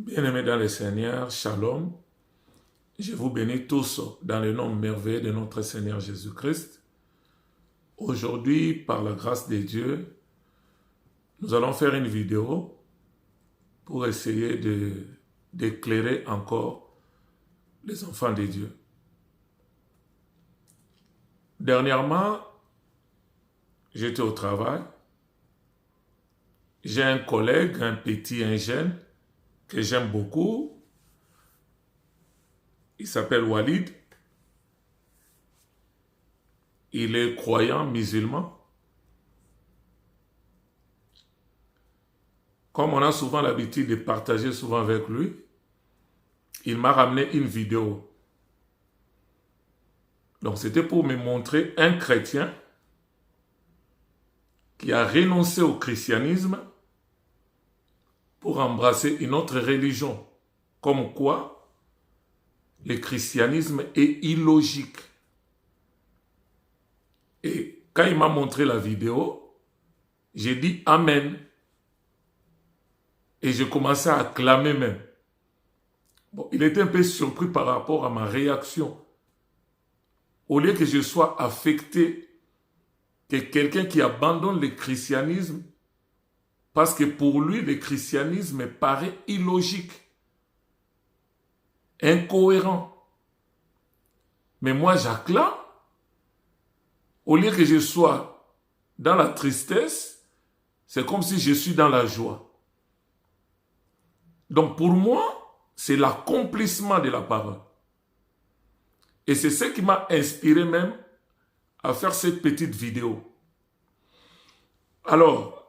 Bien-aimés dans le Seigneur, Shalom. Je vous bénis tous dans le nom merveilleux de notre Seigneur Jésus-Christ. Aujourd'hui, par la grâce de Dieu, nous allons faire une vidéo pour essayer d'éclairer encore les enfants de Dieu. Dernièrement, j'étais au travail. J'ai un collègue, un petit, un jeune, que j'aime beaucoup. Il s'appelle Walid. Il est croyant musulman. Comme on a souvent l'habitude de partager souvent avec lui, il m'a ramené une vidéo. Donc c'était pour me montrer un chrétien qui a renoncé au christianisme pour embrasser une autre religion. Comme quoi, le christianisme est illogique. Et quand il m'a montré la vidéo, j'ai dit Amen. Et j'ai commencé à acclamer même. Bon, il était un peu surpris par rapport à ma réaction. Au lieu que je sois affecté, que quelqu'un qui abandonne le christianisme, parce que pour lui, le christianisme paraît illogique, incohérent. Mais moi, j'acclame. Au lieu que je sois dans la tristesse, c'est comme si je suis dans la joie. Donc pour moi, c'est l'accomplissement de la parole. Et c'est ce qui m'a inspiré même à faire cette petite vidéo. Alors,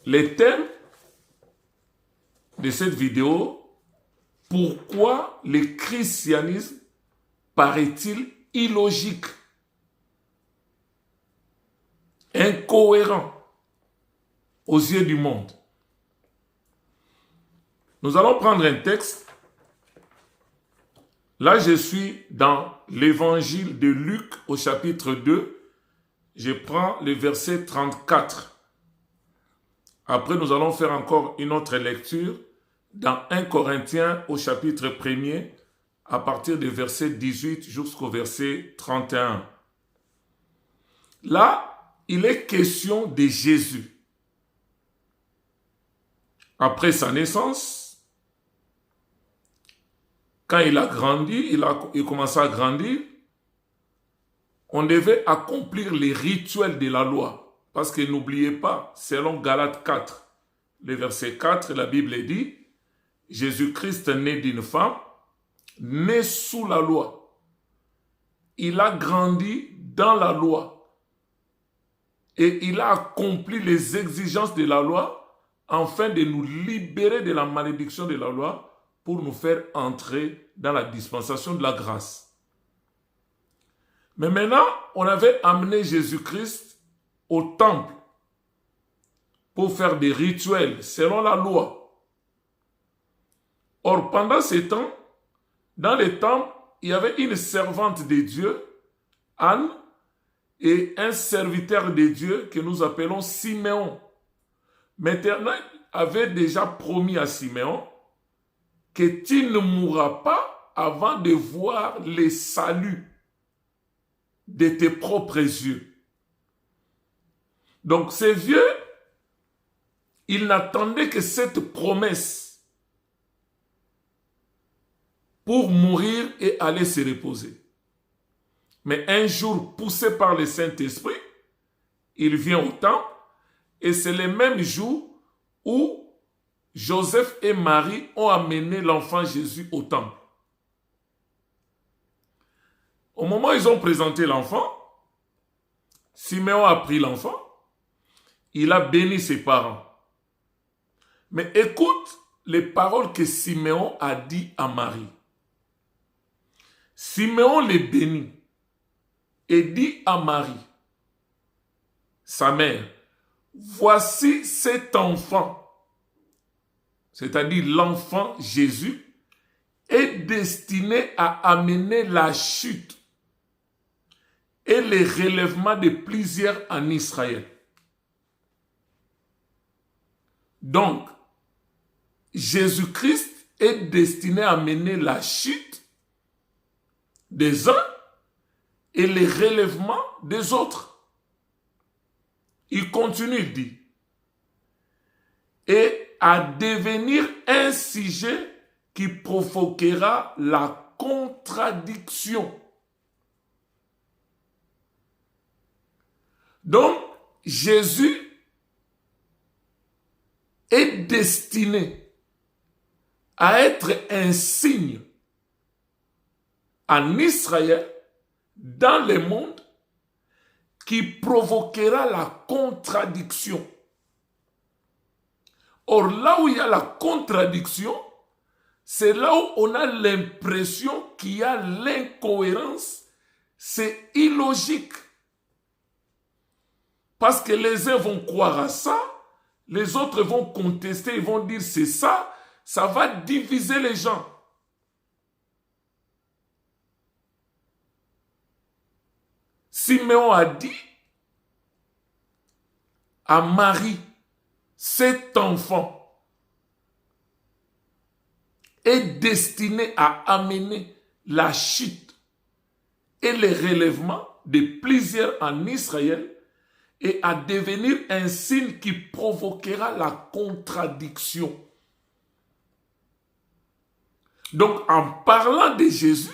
les thèmes de cette vidéo, pourquoi le christianisme paraît-il illogique, incohérent aux yeux du monde? Nous allons prendre un texte. Là, je suis dans l'évangile de Luc au chapitre 2. Je prends le verset 34. Après, nous allons faire encore une autre lecture dans 1 Corinthiens au chapitre 1er à partir du verset 18 jusqu'au verset 31. Là, il est question de Jésus. Après sa naissance, quand il a grandi, il commençait à grandir, on devait accomplir les rituels de la loi. Parce que n'oubliez pas, selon Galates 4, le verset 4, la Bible dit, Jésus-Christ né d'une femme, né sous la loi. Il a grandi dans la loi. Et il a accompli les exigences de la loi afin de nous libérer de la malédiction de la loi pour nous faire entrer dans la dispensation de la grâce. Mais maintenant, on avait amené Jésus-Christ au temple pour faire des rituels selon la loi. Or, pendant ces temps, dans le temple, il y avait une servante de Dieu, Anne, et un serviteur de Dieu que nous appelons Siméon. Maintenant, avait déjà promis à Siméon que tu ne mourras pas avant de voir le salut de tes propres yeux. Donc ces vieux, ils n'attendaient que cette promesse pour mourir et aller se reposer. Mais un jour, poussé par le Saint-Esprit, il vient au temple et c'est le même jour où Joseph et Marie ont amené l'enfant Jésus au temple. Au moment où ils ont présenté l'enfant, Siméon a pris l'enfant, il a béni ses parents. Mais écoute les paroles que Siméon a dit à Marie. Siméon les bénit et dit à Marie, sa mère, voici cet enfant, c'est-à-dire l'enfant Jésus, est destiné à amener la chute et le relèvement de plusieurs en Israël. Donc, Jésus-Christ est destiné à mener la chute des uns et le relèvement des autres. Il continue, il dit, et à devenir un sujet qui provoquera la contradiction. Donc, Jésus est destiné à être un signe en Israël, dans le monde, qui provoquera la contradiction. Or, là où il y a la contradiction, c'est là où on a l'impression qu'il y a l'incohérence. C'est illogique. Parce que les uns vont croire à ça, les autres vont contester, ils vont dire c'est ça, ça va diviser les gens. Siméon a dit à Marie, cet enfant est destiné à amener la chute et le relèvement de plusieurs en Israël et à devenir un signe qui provoquera la contradiction. Donc, en parlant de Jésus,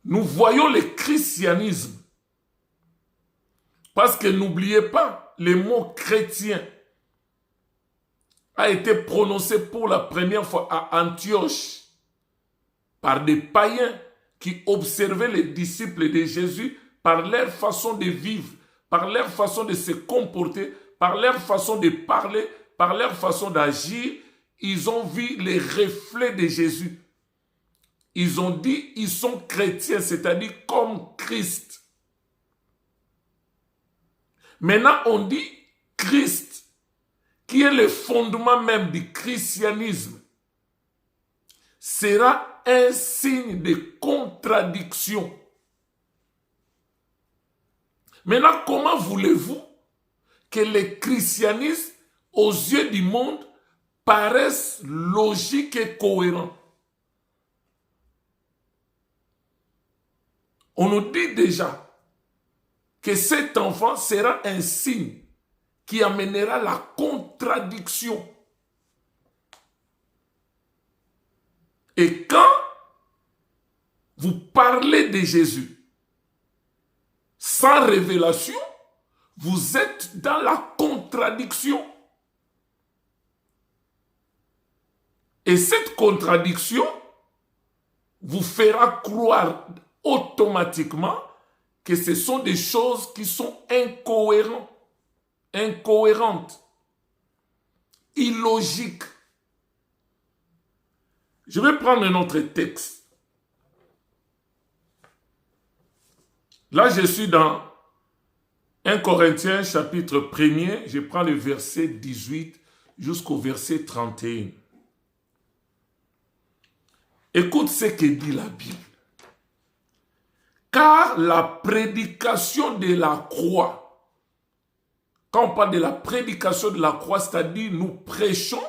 nous voyons le christianisme. Parce que n'oubliez pas, le mot chrétien a été prononcé pour la première fois à Antioche par des païens qui observaient les disciples de Jésus par leur façon de vivre, par leur façon de se comporter, par leur façon de parler, par leur façon d'agir. Ils ont vu les reflets de Jésus. Ils ont dit, ils sont chrétiens, c'est-à-dire comme Christ. Maintenant, on dit Christ, qui est le fondement même du christianisme, sera un signe de contradiction. Maintenant, comment voulez-vous que le christianisme, aux yeux du monde, paraisse logique et cohérent? On nous dit déjà que cet enfant sera un signe qui amènera la contradiction. Et quand vous parlez de Jésus sans révélation, vous êtes dans la contradiction. Et cette contradiction vous fera croire automatiquement que ce sont des choses qui sont incohérentes, illogiques. Je vais prendre un autre texte. Là, je suis dans 1 Corinthiens chapitre 1er. Je prends le verset 18 jusqu'au verset 31. Écoute ce que dit la Bible. Car la prédication de la croix, quand on parle de la prédication de la croix, c'est-à-dire nous prêchons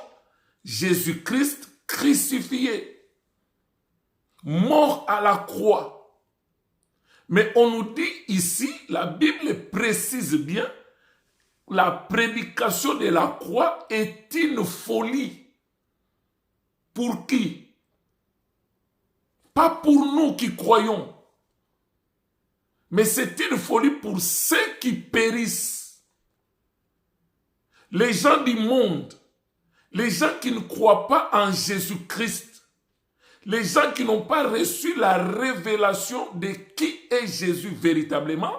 Jésus-Christ crucifié, mort à la croix. Mais on nous dit ici, la Bible précise bien, la prédication de la croix est une folie. Pour qui? Pas pour nous qui croyons. Mais c'est une folie pour ceux qui périssent. Les gens du monde, les gens qui ne croient pas en Jésus-Christ, les gens qui n'ont pas reçu la révélation de qui est Jésus véritablement,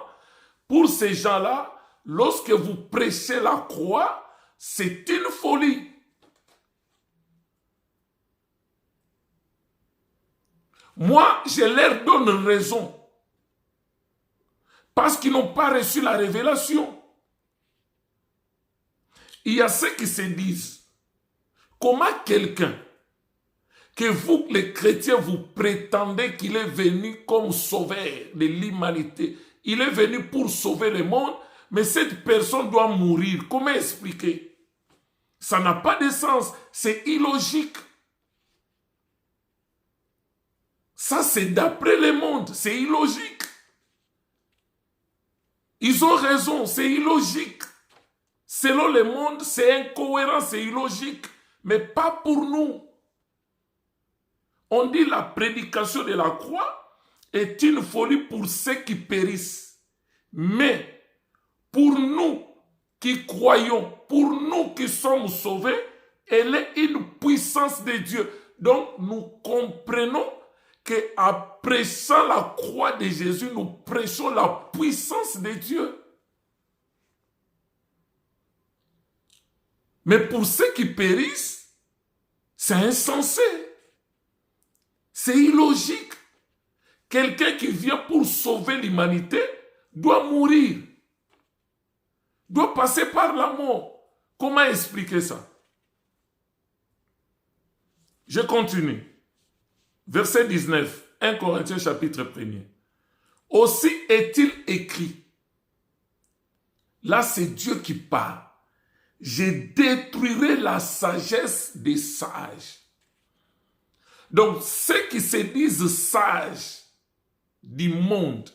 pour ces gens-là, lorsque vous prêchez la croix, c'est une folie. Moi, je leur donne raison. Parce qu'ils n'ont pas reçu la révélation. Il y a ceux qui se disent, comment quelqu'un que vous, les chrétiens, vous prétendez qu'il est venu comme sauveur de l'humanité, il est venu pour sauver le monde, mais cette personne doit mourir. Comment expliquer? Ça n'a pas de sens. C'est illogique. Ça, c'est d'après le monde. C'est illogique. Ils ont raison. C'est illogique. Selon le monde, c'est incohérent, c'est illogique. Mais pas pour nous. On dit la prédication de la croix est une folie pour ceux qui périssent. Mais pour nous qui croyons, pour nous qui sommes sauvés, elle est une puissance de Dieu. Donc nous comprenons qu'en prêchant la croix de Jésus, nous prêchons la puissance de Dieu. Mais pour ceux qui périssent, c'est insensé. C'est illogique. Quelqu'un qui vient pour sauver l'humanité doit mourir. Doit passer par la mort. Comment expliquer ça? Je continue. Verset 19, 1 Corinthiens chapitre 1er. Aussi est-il écrit. Là, c'est Dieu qui parle. Je détruirai la sagesse des sages. Donc, ceux qui se disent sages du monde,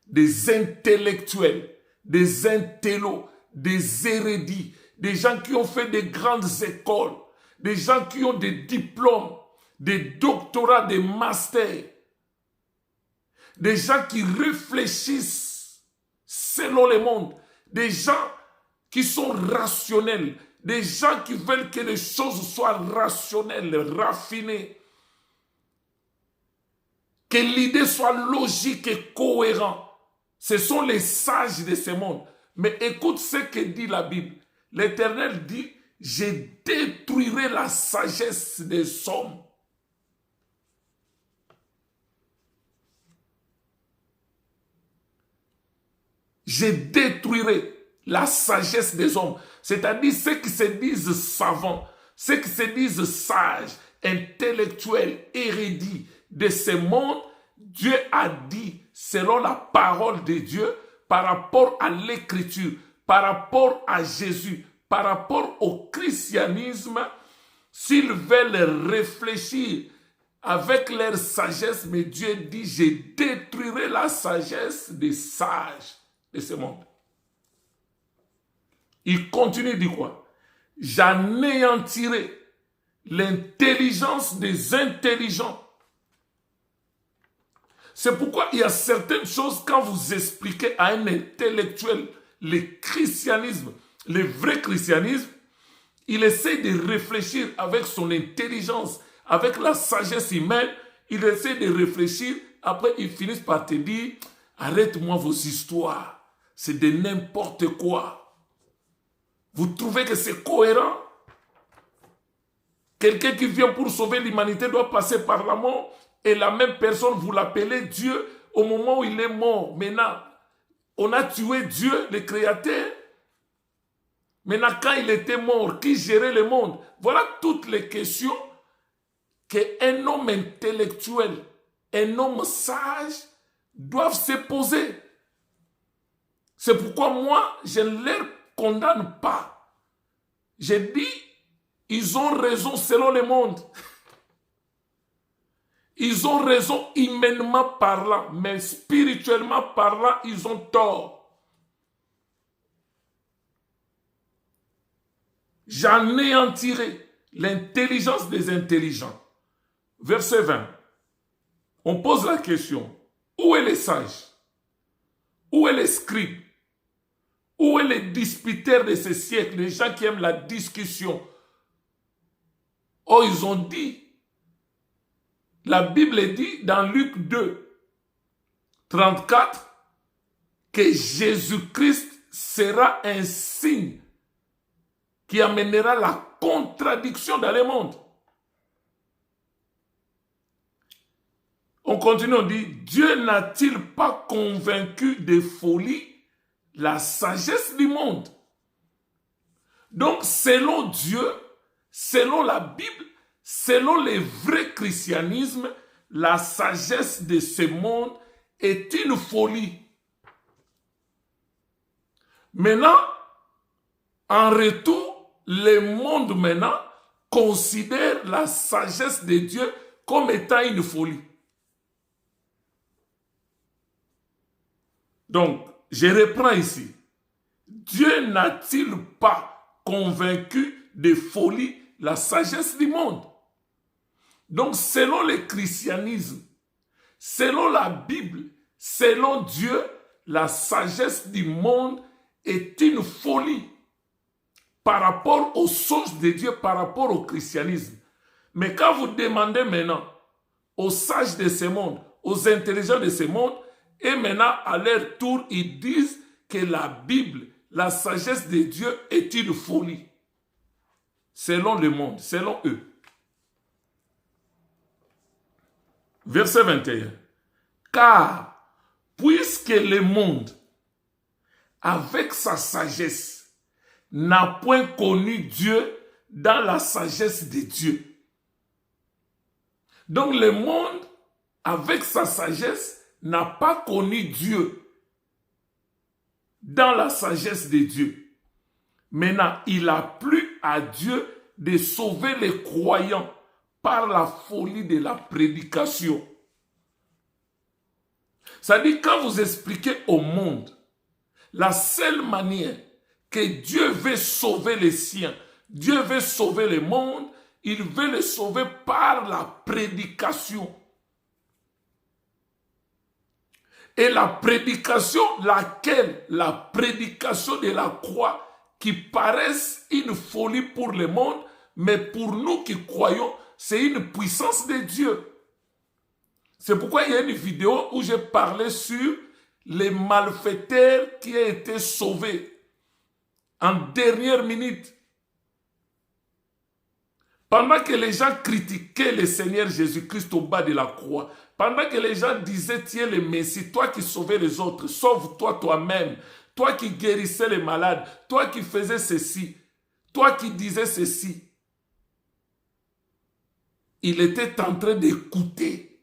des intellectuels, des intellos, des érudits, des gens qui ont fait de grandes écoles, des gens qui ont des diplômes, des doctorats, des masters, des gens qui réfléchissent selon le monde, des gens qui sont rationnels, des gens qui veulent que les choses soient rationnelles, raffinées, que l'idée soit logique et cohérente. Ce sont les sages de ce monde. Mais écoute ce que dit la Bible. L'Éternel dit, je détruirai la sagesse des hommes. Je détruirai la sagesse des hommes. C'est-à-dire ceux qui se disent savants, ceux qui se disent sages, intellectuels, érudits de ce monde. Dieu a dit, selon la parole de Dieu, par rapport à l'écriture, par rapport à Jésus, par rapport au christianisme, s'ils veulent réfléchir avec leur sagesse, mais Dieu dit, je détruirai la sagesse des sages de ce monde. Il continue de dire quoi? J'anéantirai l'intelligence des intelligents. C'est pourquoi il y a certaines choses, quand vous expliquez à un intellectuel le christianisme, le vrai christianisme, il essaie de réfléchir avec son intelligence, avec la sagesse humaine, il essaie de réfléchir, après il finit par te dire, arrête-moi vos histoires, c'est de n'importe quoi. Vous trouvez que c'est cohérent? Quelqu'un qui vient pour sauver l'humanité doit passer par la mort. Et la même personne, vous l'appelez Dieu au moment où il est mort. Maintenant, on a tué Dieu, le Créateur. Maintenant, quand il était mort, qui gérait le monde? Voilà toutes les questions qu'un homme intellectuel, un homme sage doivent se poser. C'est pourquoi moi, je ne les condamne pas. J'ai dit, ils ont raison selon le monde. Ils ont raison humainement parlant, mais spirituellement parlant, ils ont tort. J'anéantirai l'intelligence des intelligents. Verset 20. On pose la question, où est les sages? Où est les scribes? Où est les disputeurs de ce siècle, les gens qui aiment la discussion? Oh, ils ont dit, la Bible dit dans Luc 2, 34, que Jésus-Christ sera un signe qui amènera la contradiction dans le monde. On continue, on dit, Dieu n'a-t-il pas convaincu de folie la sagesse du monde? Donc, selon Dieu, selon la Bible, selon le vrai christianisme, la sagesse de ce monde est une folie. Maintenant, en retour, le monde maintenant considère la sagesse de Dieu comme étant une folie. Donc, je reprends ici. Dieu n'a-t-il pas convaincu de folie la sagesse du monde? Donc, selon le christianisme, selon la Bible, selon Dieu, la sagesse du monde est une folie par rapport aux sources de Dieu, par rapport au christianisme. Mais quand vous demandez maintenant aux sages de ce monde, aux intelligents de ce monde, et maintenant à leur tour, ils disent que la Bible, la sagesse de Dieu est une folie. Selon le monde, selon eux. Verset 21. Car, puisque le monde, avec sa sagesse, n'a point connu Dieu dans la sagesse de Dieu. Donc le monde, avec sa sagesse, n'a pas connu Dieu dans la sagesse de Dieu. Maintenant, il a plu à Dieu de sauver les croyants par la folie de la prédication. C'est-à-dire, quand vous expliquez au monde la seule manière que Dieu veut sauver les siens, Dieu veut sauver le monde, il veut le sauver par la prédication. Et la prédication, laquelle? La prédication de la croix, qui paraissent une folie pour le monde, mais pour nous qui croyons, c'est une puissance de Dieu. C'est pourquoi il y a une vidéo où j'ai parlé sur les malfaiteurs qui ont été sauvés en dernière minute. Pendant que les gens critiquaient le Seigneur Jésus-Christ au bas de la croix, pendant que les gens disaient, tiens le Messie, toi qui sauvais les autres, sauve-toi toi-même, toi qui guérissais les malades, toi qui faisais ceci, toi qui disais ceci. Il était en train d'écouter.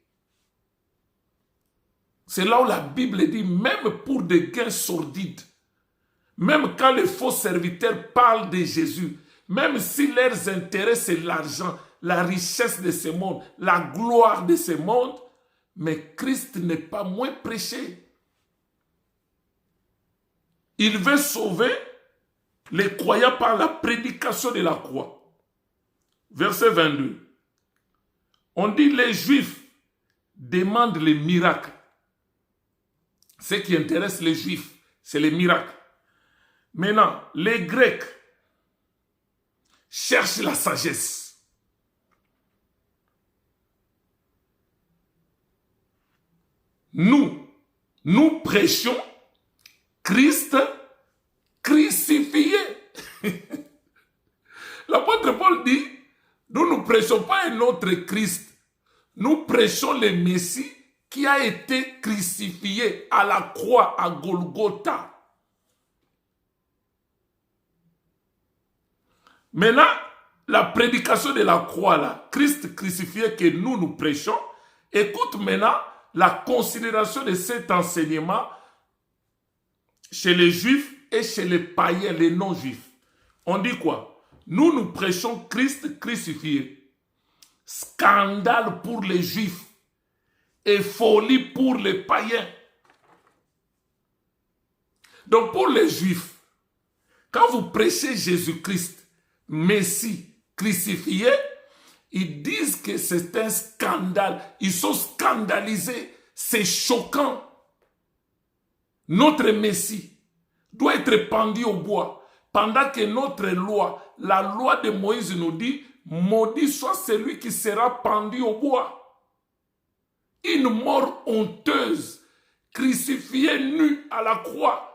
C'est là où la Bible dit, même pour des gains sordides, même quand les faux serviteurs parlent de Jésus, même si leurs intérêts c'est l'argent, la richesse de ce monde, la gloire de ce monde, mais Christ n'est pas moins prêché. Il veut sauver les croyants par la prédication de la croix. Verset 22. On dit les Juifs demandent les miracles. Ce qui intéresse les Juifs, c'est les miracles. Maintenant, les Grecs cherchent la sagesse. Nous prêchons Christ crucifié. L'apôtre Paul dit, nous ne prêchons pas un autre Christ. Nous prêchons le Messie qui a été crucifié à la croix à Golgotha. Maintenant, la prédication de la croix, là, Christ crucifié que nous prêchons, écoute maintenant la considération de cet enseignement chez les Juifs et chez les païens, les non-Juifs. On dit quoi? Nous prêchons Christ crucifié. Scandale pour les Juifs et folie pour les païens. Donc pour les Juifs, quand vous prêchez Jésus-Christ, Messie crucifié, ils disent que c'est un scandale. Ils sont scandalisés. C'est choquant. Notre Messie doit être pendu au bois. Pendant que notre loi, la loi de Moïse nous dit, maudit soit celui qui sera pendu au bois. Une mort honteuse, crucifié nu à la croix.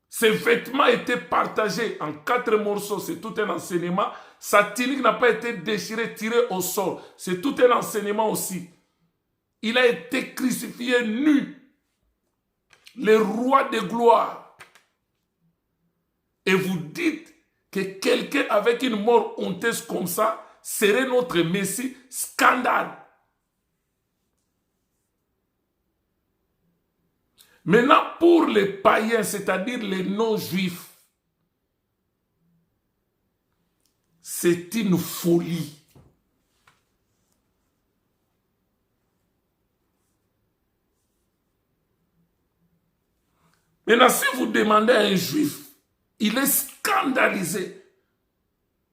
Ses vêtements étaient partagés en 4 morceaux, c'est tout un enseignement. Sa tunique n'a pas été déchirée, tirée au sol, c'est tout un enseignement aussi. Il a été crucifié nu, le roi de gloire. Et vous dites que quelqu'un avec une mort honteuse comme ça serait notre Messie, scandale. Maintenant, pour les païens, c'est-à-dire les non-juifs, C'est une folie. Maintenant, si vous demandez à un juif, il est scandalisé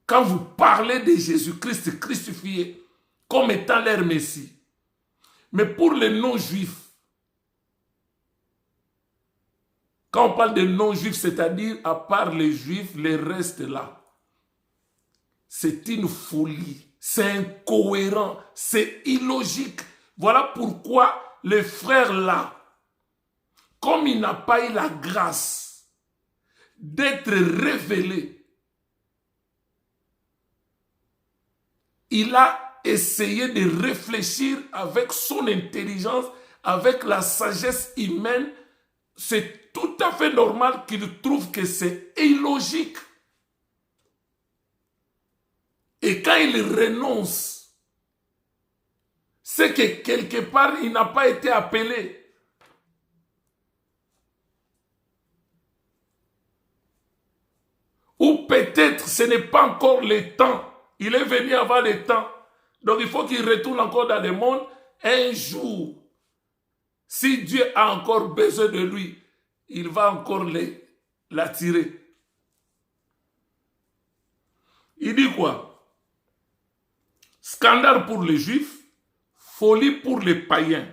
quand vous parlez de Jésus-Christ crucifié comme étant leur Messie. Mais pour les non-juifs, quand on parle de non-juifs, c'est-à-dire à part les juifs, les restes là, c'est une folie, c'est incohérent, c'est illogique. Voilà pourquoi les frères là, comme il n'a pas eu la grâce d'être révélé, il a essayé de réfléchir avec son intelligence, avec la sagesse humaine. C'est tout à fait normal qu'il trouve que c'est illogique. Et quand il renonce, c'est que quelque part, il n'a pas été appelé. Ou peut-être ce n'est pas encore le temps. Il est venu avant le temps. Donc il faut qu'il retourne encore dans le monde un jour. Si Dieu a encore besoin de lui, il va encore l'attirer. Il dit quoi? Scandale pour les Juifs, folie pour les païens,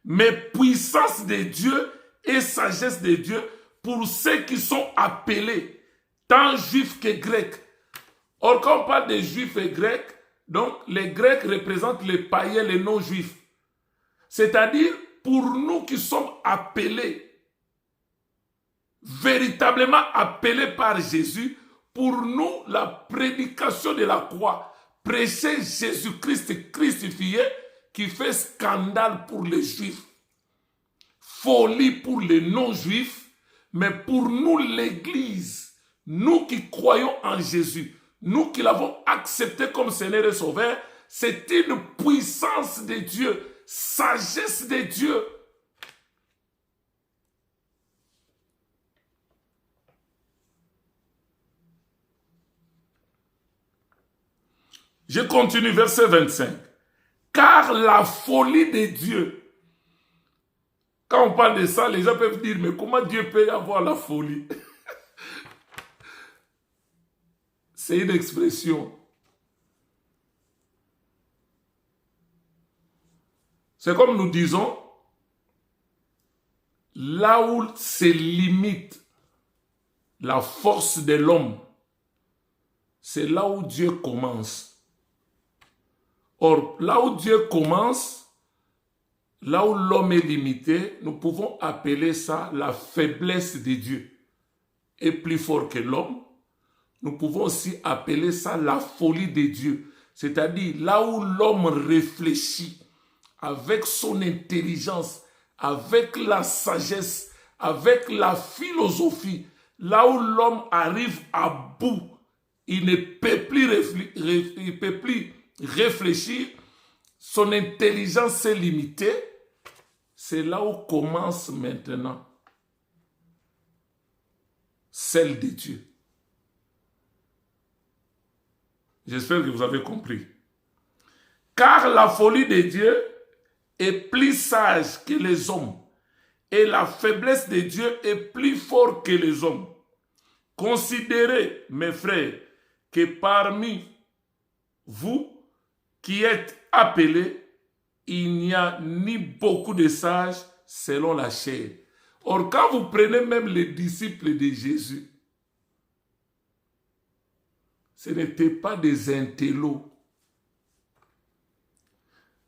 mais puissance de Dieu et sagesse de Dieu pour ceux qui sont appelés, tant Juifs que Grecs. Or, quand on parle des Juifs et Grecs, donc les Grecs représentent les païens, les non-Juifs. C'est-à-dire, pour nous qui sommes appelés, véritablement appelés par Jésus, pour nous, la prédication de la croix, prêcher Jésus-Christ crucifié, qui fait scandale pour les Juifs, folie pour les non-Juifs, mais pour nous, l'Église, nous qui croyons en Jésus, nous qui l'avons accepté comme Seigneur et Sauveur, c'est une puissance de Dieu, sagesse de Dieu. Je continue, verset 25. Car la folie de Dieu, quand on parle de ça, les gens peuvent dire, mais comment Dieu peut avoir la folie? C'est une expression. C'est comme nous disons, là où se limite la force de l'homme, c'est là où Dieu commence. Or, là où Dieu commence, là où l'homme est limité, nous pouvons appeler ça la faiblesse de Dieu. Et plus fort que l'homme, nous pouvons aussi appeler ça la folie de Dieu. C'est-à-dire là où l'homme réfléchit avec son intelligence, avec la sagesse, avec la philosophie, là où l'homme arrive à bout, il ne peut plus réfléchir, son intelligence est limitée, c'est là où commence maintenant celle de Dieu. J'espère que vous avez compris. Car la folie de Dieu est plus sage que les hommes, et la faiblesse de Dieu est plus forte que les hommes. Considérez, mes frères, que parmi vous qui êtes appelés, il n'y a ni beaucoup de sages selon la chair. Or, quand vous prenez même les disciples de Jésus, ce n'étaient pas des intellos.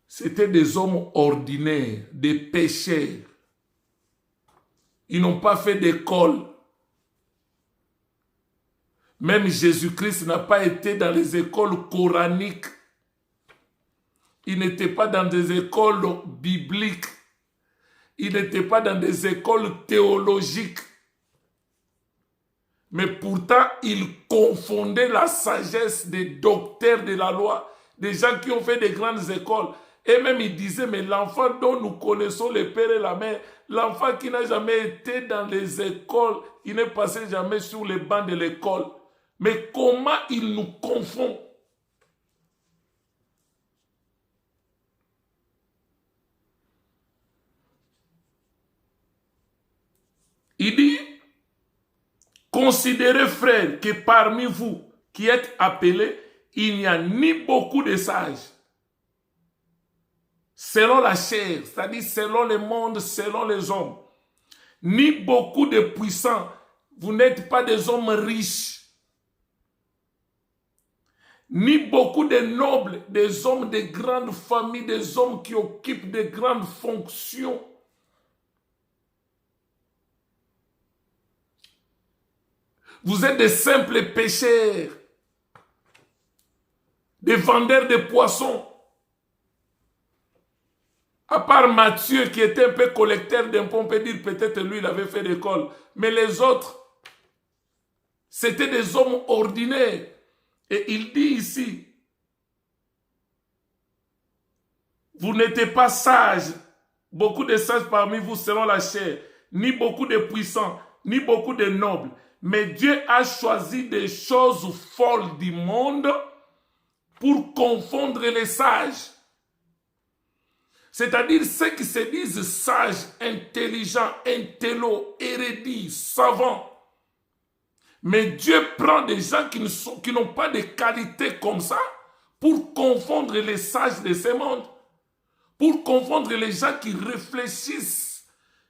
C'étaient des hommes ordinaires, des pécheurs. Ils n'ont pas fait d'école. Même Jésus-Christ n'a pas été dans les écoles coraniques. Il n'était pas dans des écoles bibliques. Il n'était pas dans des écoles théologiques. Mais pourtant, il confondait la sagesse des docteurs de la loi, des gens qui ont fait des grandes écoles. Et même il disait, mais l'enfant dont nous connaissons le père et la mère, l'enfant qui n'a jamais été dans les écoles, il n'est passé jamais sur les bancs de l'école. Mais comment il nous confond? Il dit, considérez, frères, que parmi vous qui êtes appelés, il n'y a ni beaucoup de sages, selon la chair, c'est-à-dire selon le monde, selon les hommes, ni beaucoup de puissants. Vous n'êtes pas des hommes riches, ni beaucoup de nobles, des hommes de grandes familles, des hommes qui occupent de grandes fonctions. Vous êtes des simples pêcheurs, des vendeurs de poissons. À part Matthieu qui était un peu collecteur d'impôts, on peut dire peut-être lui il avait fait l'école. Mais les autres, c'était des hommes ordinaires. Et il dit ici, vous n'êtes pas sages, beaucoup de sages parmi vous selon la chair, ni beaucoup de puissants, ni beaucoup de nobles. Mais Dieu a choisi des choses folles du monde pour confondre les sages. C'est-à-dire ceux qui se disent sages, intelligents, intello, érudits, savants. Mais Dieu prend des gens qui n'ont pas de qualité comme ça pour confondre les sages de ce monde. Pour confondre les gens qui réfléchissent.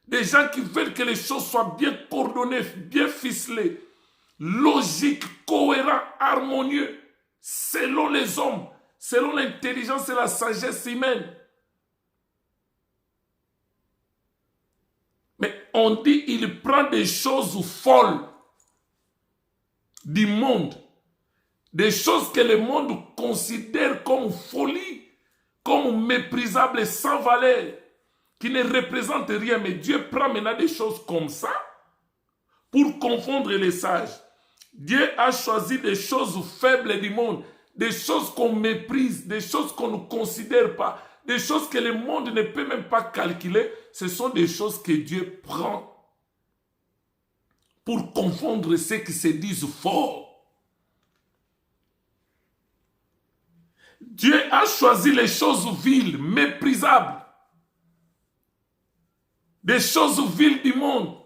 Des gens qui veulent que les choses soient bien coordonnées, bien ficelées, logiques, cohérentes, harmonieux, selon les hommes, selon l'intelligence et la sagesse humaine. Mais on dit il prend des choses folles du monde, des choses que le monde considère comme folie, comme méprisables et sans valeur, qui ne représentent rien. Mais Dieu prend maintenant des choses comme ça pour confondre les sages. Dieu a choisi des choses faibles du monde, des choses qu'on méprise, des choses qu'on ne considère pas, des choses que le monde ne peut même pas calculer. Ce sont des choses que Dieu prend pour confondre ceux qui se disent forts. Dieu a choisi les choses viles, méprisables, des choses viles du monde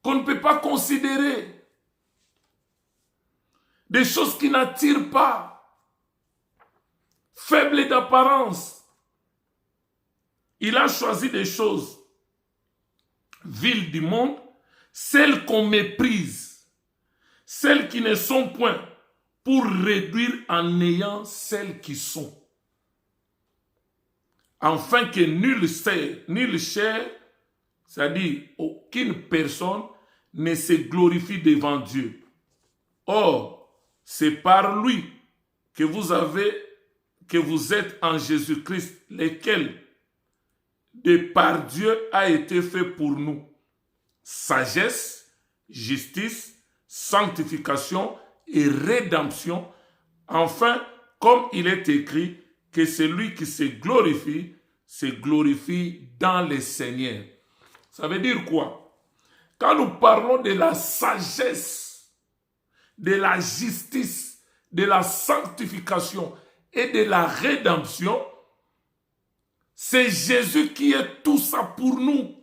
qu'on ne peut pas considérer, des choses qui n'attirent pas, faibles d'apparence. Il a choisi des choses viles du monde, celles qu'on méprise, celles qui ne sont point, pour réduire en néant celles qui sont. Afin que nul chair, c'est-à-dire aucune personne, ne se glorifie devant Dieu. Or, c'est par lui que vous êtes en Jésus-Christ, lequel, de par Dieu, a été fait pour nous sagesse, justice, sanctification et rédemption. Enfin, comme il est écrit, que celui qui se glorifie dans le Seigneur. Ça veut dire quoi? Quand nous parlons de la sagesse, de la justice, de la sanctification et de la rédemption, c'est Jésus qui est tout ça pour nous.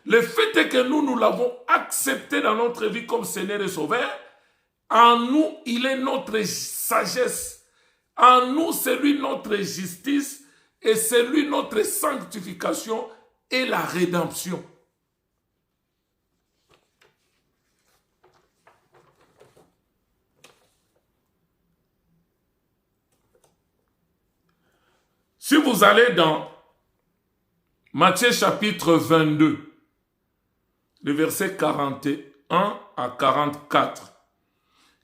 Le fait est que nous l'avons accepté dans notre vie comme Seigneur et Sauveur. En nous, il est notre sagesse. En nous, c'est lui notre justice et c'est lui notre sanctification et la rédemption. Si vous allez dans Matthieu chapitre 22, le verset 41 à 44,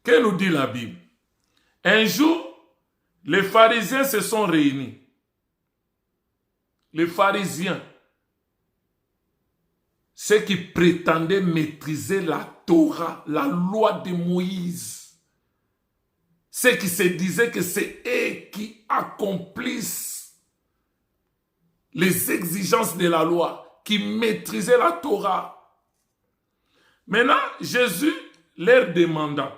que nous dit la Bible? Un jour, les pharisiens se sont réunis. Les pharisiens, ceux qui prétendaient maîtriser la Torah, la loi de Moïse, ceux qui se disaient que c'est eux qui accomplissent les exigences de la loi, qui maîtrisaient la Torah. Maintenant, Jésus leur demanda,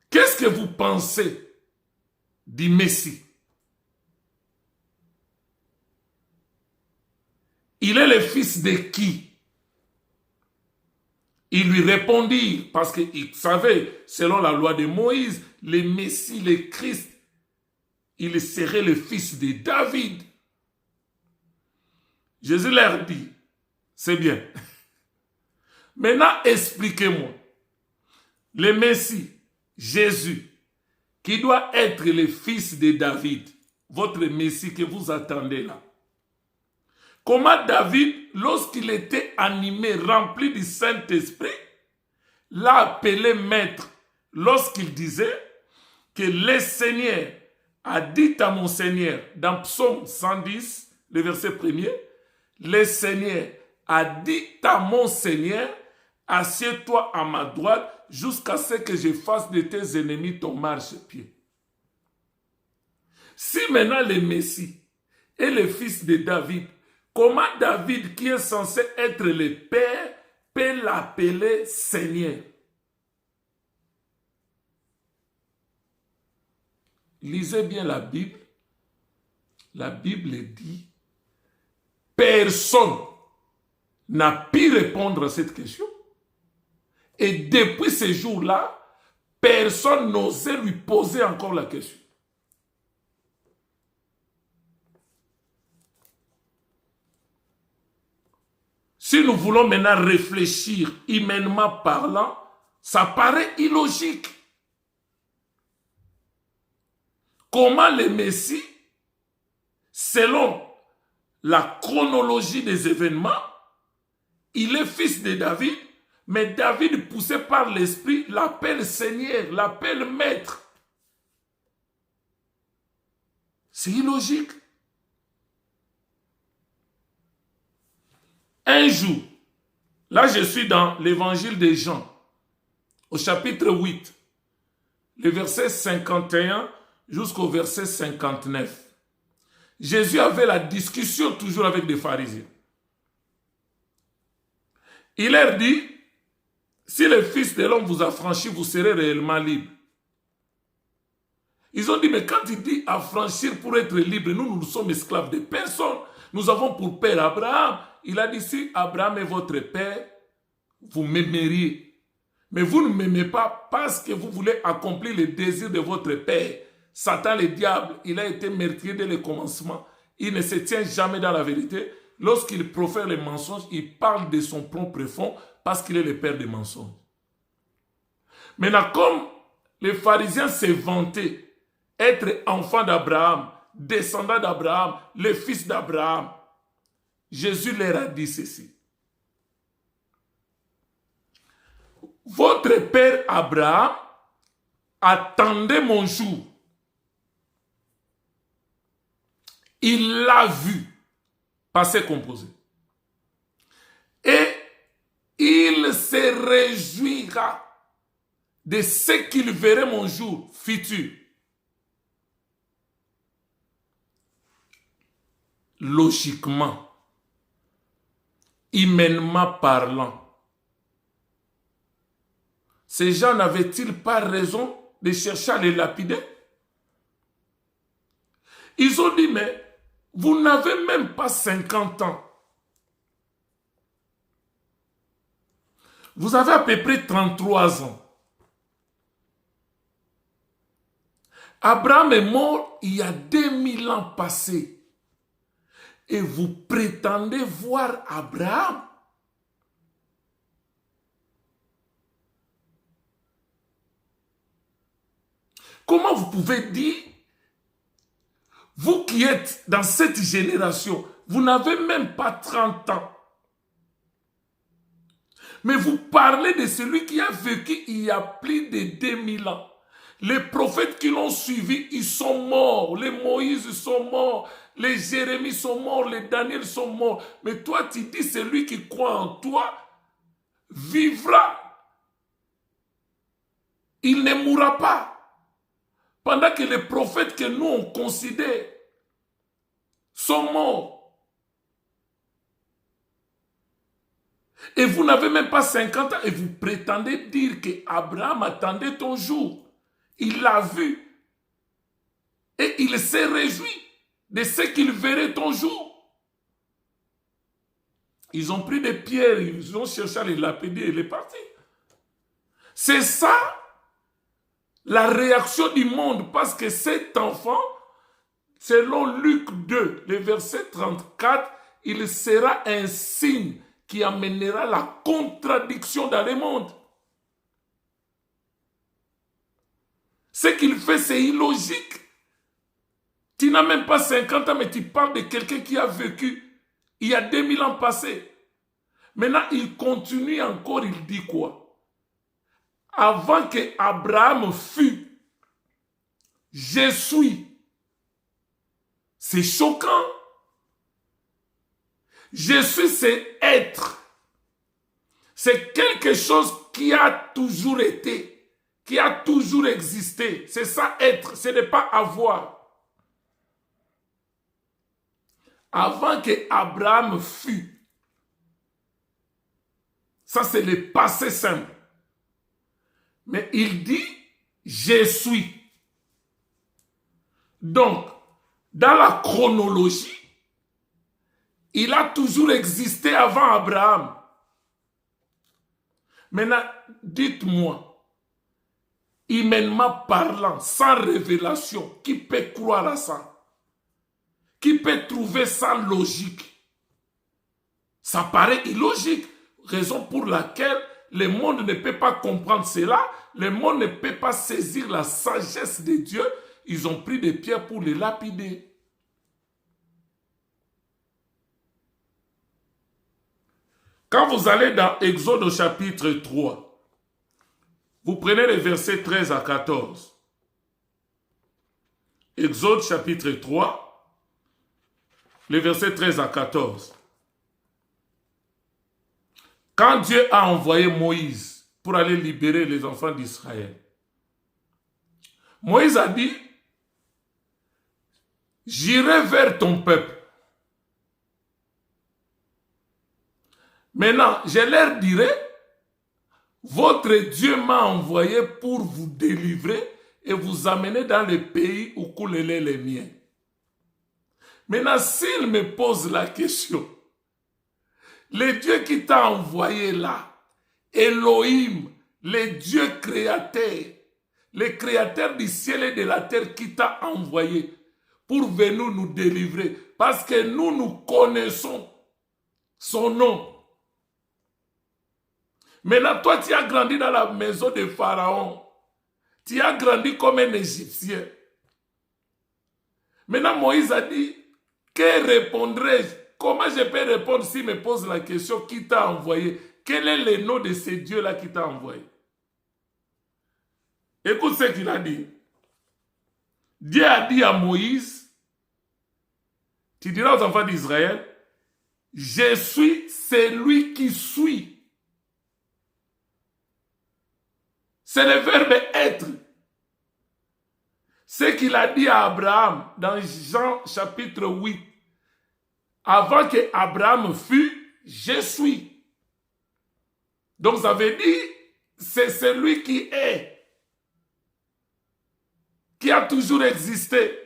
qu'est-ce que vous pensez du Messie? Il est le fils de qui? Il lui répondit, parce qu'il savait, selon la loi de Moïse, le Messie, le Christ, il serait le fils de David. Jésus leur dit, c'est bien. Maintenant, expliquez-moi. Le Messie, Jésus, qui doit être le fils de David, votre Messie que vous attendez là. Comment David, lorsqu'il était animé, rempli du Saint-Esprit, l'a appelé maître lorsqu'il disait que le Seigneur a dit à mon Seigneur, dans Psaume 110, le verset 1er, le Seigneur a dit à mon Seigneur, assieds-toi à ma droite jusqu'à ce que je fasse de tes ennemis ton marchepied. Si maintenant le Messie est le fils de David, comment David, qui est censé être le Père, peut l'appeler Seigneur? Lisez bien la Bible. La Bible dit, personne n'a pu répondre à cette question. Et depuis ce jour-là, personne n'osait lui poser encore la question. Si nous voulons maintenant réfléchir humainement parlant, ça paraît illogique. Comment le Messie, selon la chronologie des événements, il est fils de David, mais David, poussé par l'Esprit, l'appelle Seigneur, l'appelle Maître. C'est illogique. Un jour, là je suis dans l'évangile de Jean, au chapitre 8, le verset 51 jusqu'au verset 59. Jésus avait la discussion toujours avec des pharisiens. Il leur dit, si le Fils de l'homme vous a franchi, vous serez réellement libre. Ils ont dit, mais quand il dit affranchir pour être libre, nous sommes esclaves de personne. Nous avons pour père Abraham. Il a dit, si Abraham est votre père, vous m'aimeriez. Mais vous ne m'aimez pas parce que vous voulez accomplir les désirs de votre père. Satan, le diable, il a été meurtrier dès le commencement. Il ne se tient jamais dans la vérité. Lorsqu'il profère les mensonges, il parle de son propre fond parce qu'il est le père des mensonges. Maintenant, comme les pharisiens se vantaient être enfant d'Abraham, descendant d'Abraham, le fils d'Abraham, Jésus leur a dit ceci. Votre père Abraham attendait mon jour. Il l'a vu, passé composé. Et il se réjouira de ce qu'il verrait mon jour futur. Logiquement, humainement parlant, ces gens n'avaient-ils pas raison de chercher à les lapider? Ils ont dit, mais vous n'avez même pas 50 ans. Vous avez à peu près 33 ans. Abraham est mort il y a 2000 ans passés. Et vous prétendez voir Abraham? Comment vous pouvez dire, vous qui êtes dans cette génération, vous n'avez même pas 30 ans. Mais vous parlez de celui qui a vécu il y a plus de 2000 ans. Les prophètes qui l'ont suivi, ils sont morts. Les Moïse sont morts. Les Jérémie sont morts. Les Daniel sont morts. Mais toi, tu dis, celui qui croit en toi vivra. Il ne mourra pas. Pendant que les prophètes que nous on considère sont morts. Et vous n'avez même pas 50 ans et vous prétendez dire qu'Abraham attendait ton jour. Il l'a vu. Et il s'est réjoui de ce qu'il verrait ton jour. Ils ont pris des pierres, ils ont cherché à les lapider et il est parti. C'est ça la réaction du monde, parce que cet enfant, selon Luc 2, le verset 34, il sera un signe qui amènera la contradiction dans le monde. Ce qu'il fait, c'est illogique. Tu n'as même pas 50 ans, mais tu parles de quelqu'un qui a vécu il y a 2000 ans passés. Maintenant, il continue encore, il dit quoi? Avant que Abraham fût, je suis. C'est choquant. Je suis, c'est être. C'est quelque chose qui a toujours été, qui a toujours existé. C'est ça être, ce n'est pas avoir. Avant que Abraham fût. Ça, c'est le passé simple. Mais il dit, je suis. Donc, dans la chronologie, il a toujours existé avant Abraham. Maintenant, dites-moi, humainement parlant, sans révélation, qui peut croire à ça? Qui peut trouver ça logique? Ça paraît illogique. Raison pour laquelle le monde ne peut pas comprendre cela. Le monde ne peut pas saisir la sagesse de Dieu. Ils ont pris des pierres pour les lapider. Quand vous allez dans Exode au chapitre 3, vous prenez les versets 13 à 14. Exode chapitre 3, les versets 13 à 14. Quand Dieu a envoyé Moïse pour aller libérer les enfants d'Israël, Moïse a dit, j'irai vers ton peuple. Maintenant, je leur dirai, votre Dieu m'a envoyé pour vous délivrer et vous amener dans le pays où coulent les miens. Maintenant, s'il me pose la question, le Dieu qui t'a envoyé là, Elohim, le Dieu créateur, le créateur du ciel et de la terre qui t'a envoyé pour venir nous délivrer, parce que nous connaissons son nom. Maintenant, toi, tu as grandi dans la maison de Pharaon. Tu as grandi comme un Égyptien. Maintenant, Moïse a dit, que répondrai-je? Comment je peux répondre s'il me pose la question, qui t'a envoyé? Quel est le nom de ce Dieu-là qui t'a envoyé? Écoute ce qu'il a dit. Dieu a dit à Moïse, tu diras aux enfants d'Israël, je suis celui qui suis. C'est le verbe être. Ce qu'il a dit à Abraham dans Jean chapitre 8. Avant que Abraham fût, je suis. Donc ça veut dire, c'est celui qui est, qui a toujours existé.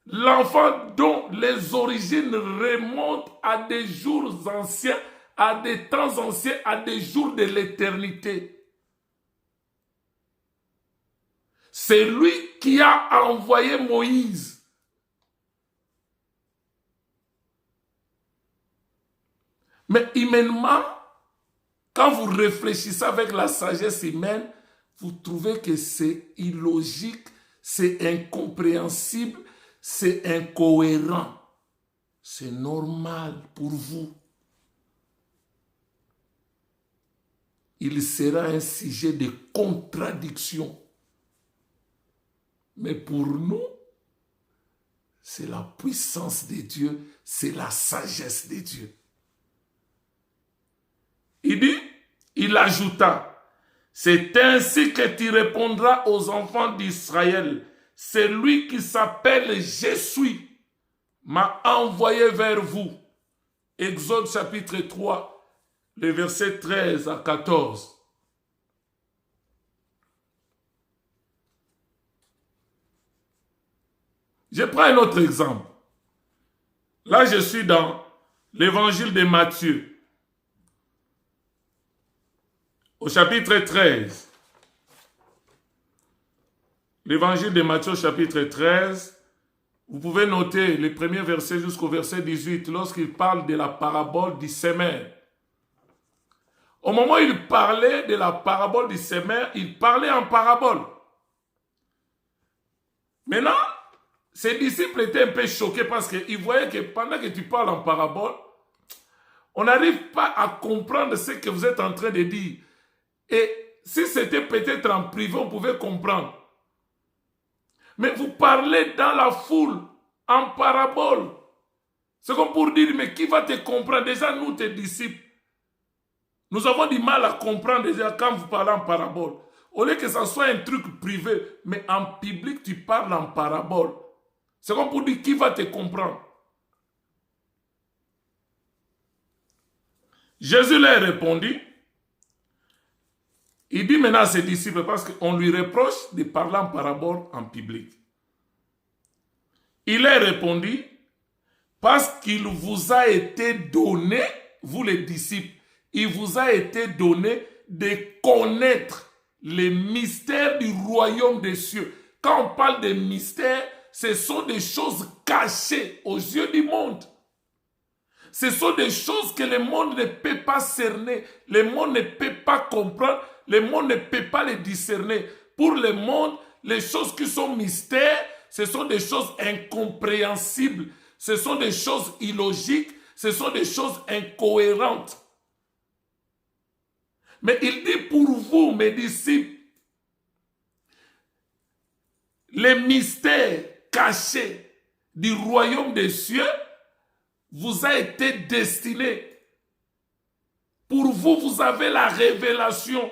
L'enfant dont les origines remontent à des jours anciens, à des temps anciens, à des jours de l'éternité. C'est lui qui a envoyé Moïse. Mais humainement, quand vous réfléchissez avec la sagesse humaine, vous trouvez que c'est illogique, c'est incompréhensible, c'est incohérent. C'est normal pour vous. Il sera un sujet de contradiction. Mais pour nous, c'est la puissance de Dieu, c'est la sagesse de Dieu. Il dit, il ajouta, c'est ainsi que tu répondras aux enfants d'Israël. Celui qui s'appelle Je suis m'a envoyé vers vous. Exode chapitre 3, les versets 13 à 14. Je prends un autre exemple. Là, je suis dans l'évangile de Matthieu, au chapitre 13. L'évangile de Matthieu, chapitre 13. Vous pouvez noter les premiers versets jusqu'au verset 18, lorsqu'il parle de la parabole du semeur. Au moment où il parlait de la parabole du semeur, il parlait en parabole. Maintenant, ses disciples étaient un peu choqués parce qu'ils voyaient que pendant que tu parles en parabole, on n'arrive pas à comprendre ce que vous êtes en train de dire. Et si c'était peut-être en privé, on pouvait comprendre. Mais vous parlez dans la foule, en parabole. C'est comme pour dire, mais qui va te comprendre? Déjà, nous, tes disciples, nous avons du mal à comprendre déjà quand vous parlez en parabole. Au lieu que ça soit un truc privé, mais en public, tu parles en parabole. C'est comme pour dire, qui va te comprendre? Jésus leur répondit. Il dit maintenant à ses disciples, parce qu'on lui reproche de parler en parabole en public. Il leur répondit, parce qu'il vous a été donné, vous les disciples, il vous a été donné de connaître les mystères du royaume des cieux. Quand on parle de mystères, ce sont des choses cachées aux yeux du monde. Ce sont des choses que le monde ne peut pas cerner, le monde ne peut pas comprendre, le monde ne peut pas les discerner. Pour le monde, les choses qui sont mystères, ce sont des choses incompréhensibles, ce sont des choses illogiques, ce sont des choses incohérentes. Mais il dit pour vous, mes disciples, les mystères cachés du royaume des cieux vous a été destiné. Pour vous, vous avez la révélation.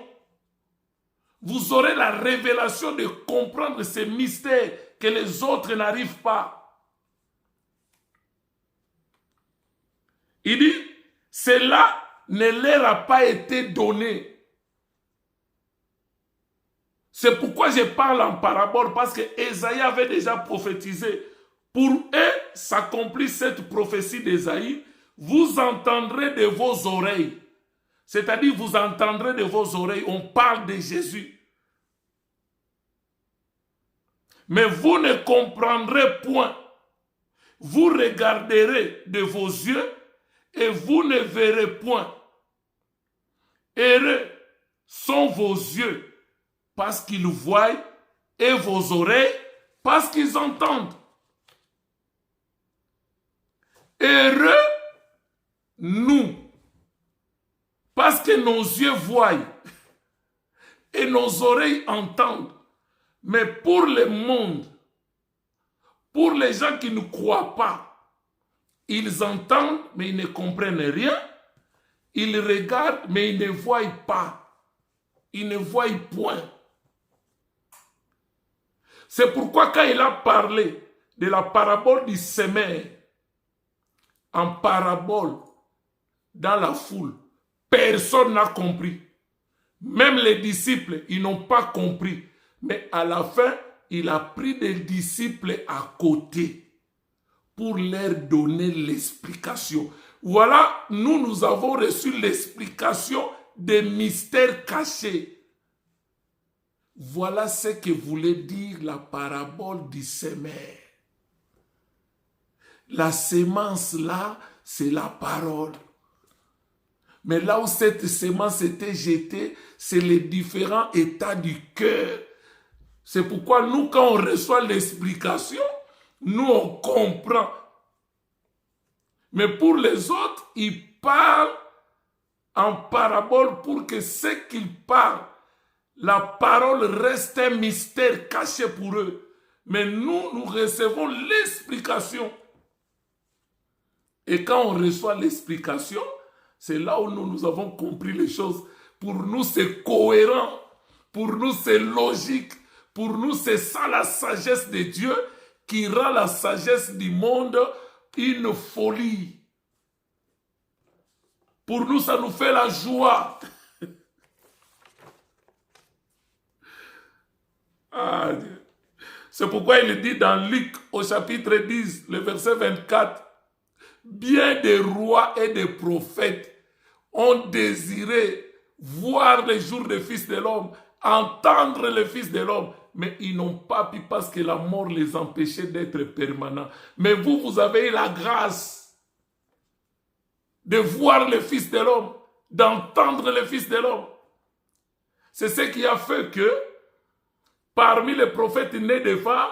Vous aurez la révélation de comprendre ces mystères que les autres n'arrivent pas. Il dit, cela ne leur a pas été donné. C'est pourquoi je parle en parabole, parce que Ésaïe avait déjà prophétisé. Pour eux, s'accomplit cette prophétie d'Ésaïe, vous entendrez de vos oreilles. C'est-à-dire, vous entendrez de vos oreilles, on parle de Jésus. Mais vous ne comprendrez point. Vous regarderez de vos yeux et vous ne verrez point. Heureux sont vos yeux parce qu'ils voient et vos oreilles parce qu'ils entendent. Heureux nous, parce que nos yeux voient et nos oreilles entendent. Mais pour le monde, pour les gens qui ne croient pas, ils entendent mais ils ne comprennent rien. Ils regardent mais ils ne voient pas. Ils ne voient point. C'est pourquoi quand il a parlé de la parabole du semeur, en parabole, dans la foule, personne n'a compris. Même les disciples, ils n'ont pas compris. Mais à la fin, il a pris des disciples à côté pour leur donner l'explication. Voilà, nous avons reçu l'explication des mystères cachés. Voilà ce que voulait dire la parabole du semeur. La sémence là, c'est la parole. Mais là où cette sémence était jetée, c'est les différents états du cœur. C'est pourquoi nous, quand on reçoit l'explication, nous on comprend. Mais pour les autres, ils parlent en parabole pour que ce qu'ils parlent, la parole reste un mystère caché pour eux. Mais nous recevons l'explication. Et quand on reçoit l'explication, c'est là où nous avons compris les choses. Pour nous, c'est cohérent. Pour nous, c'est logique. Pour nous, c'est ça la sagesse de Dieu qui rend la sagesse du monde une folie. Pour nous, ça nous fait la joie. Ah, Dieu. C'est pourquoi il dit dans Luc au chapitre 10, le verset 24, bien des rois et des prophètes ont désiré voir les jours des fils de l'homme, entendre les fils de l'homme, mais ils n'ont pas pu parce que la mort les empêchait d'être permanents. Mais vous, vous avez eu la grâce de voir les fils de l'homme, d'entendre les fils de l'homme. C'est ce qui a fait que parmi les prophètes nés de femmes,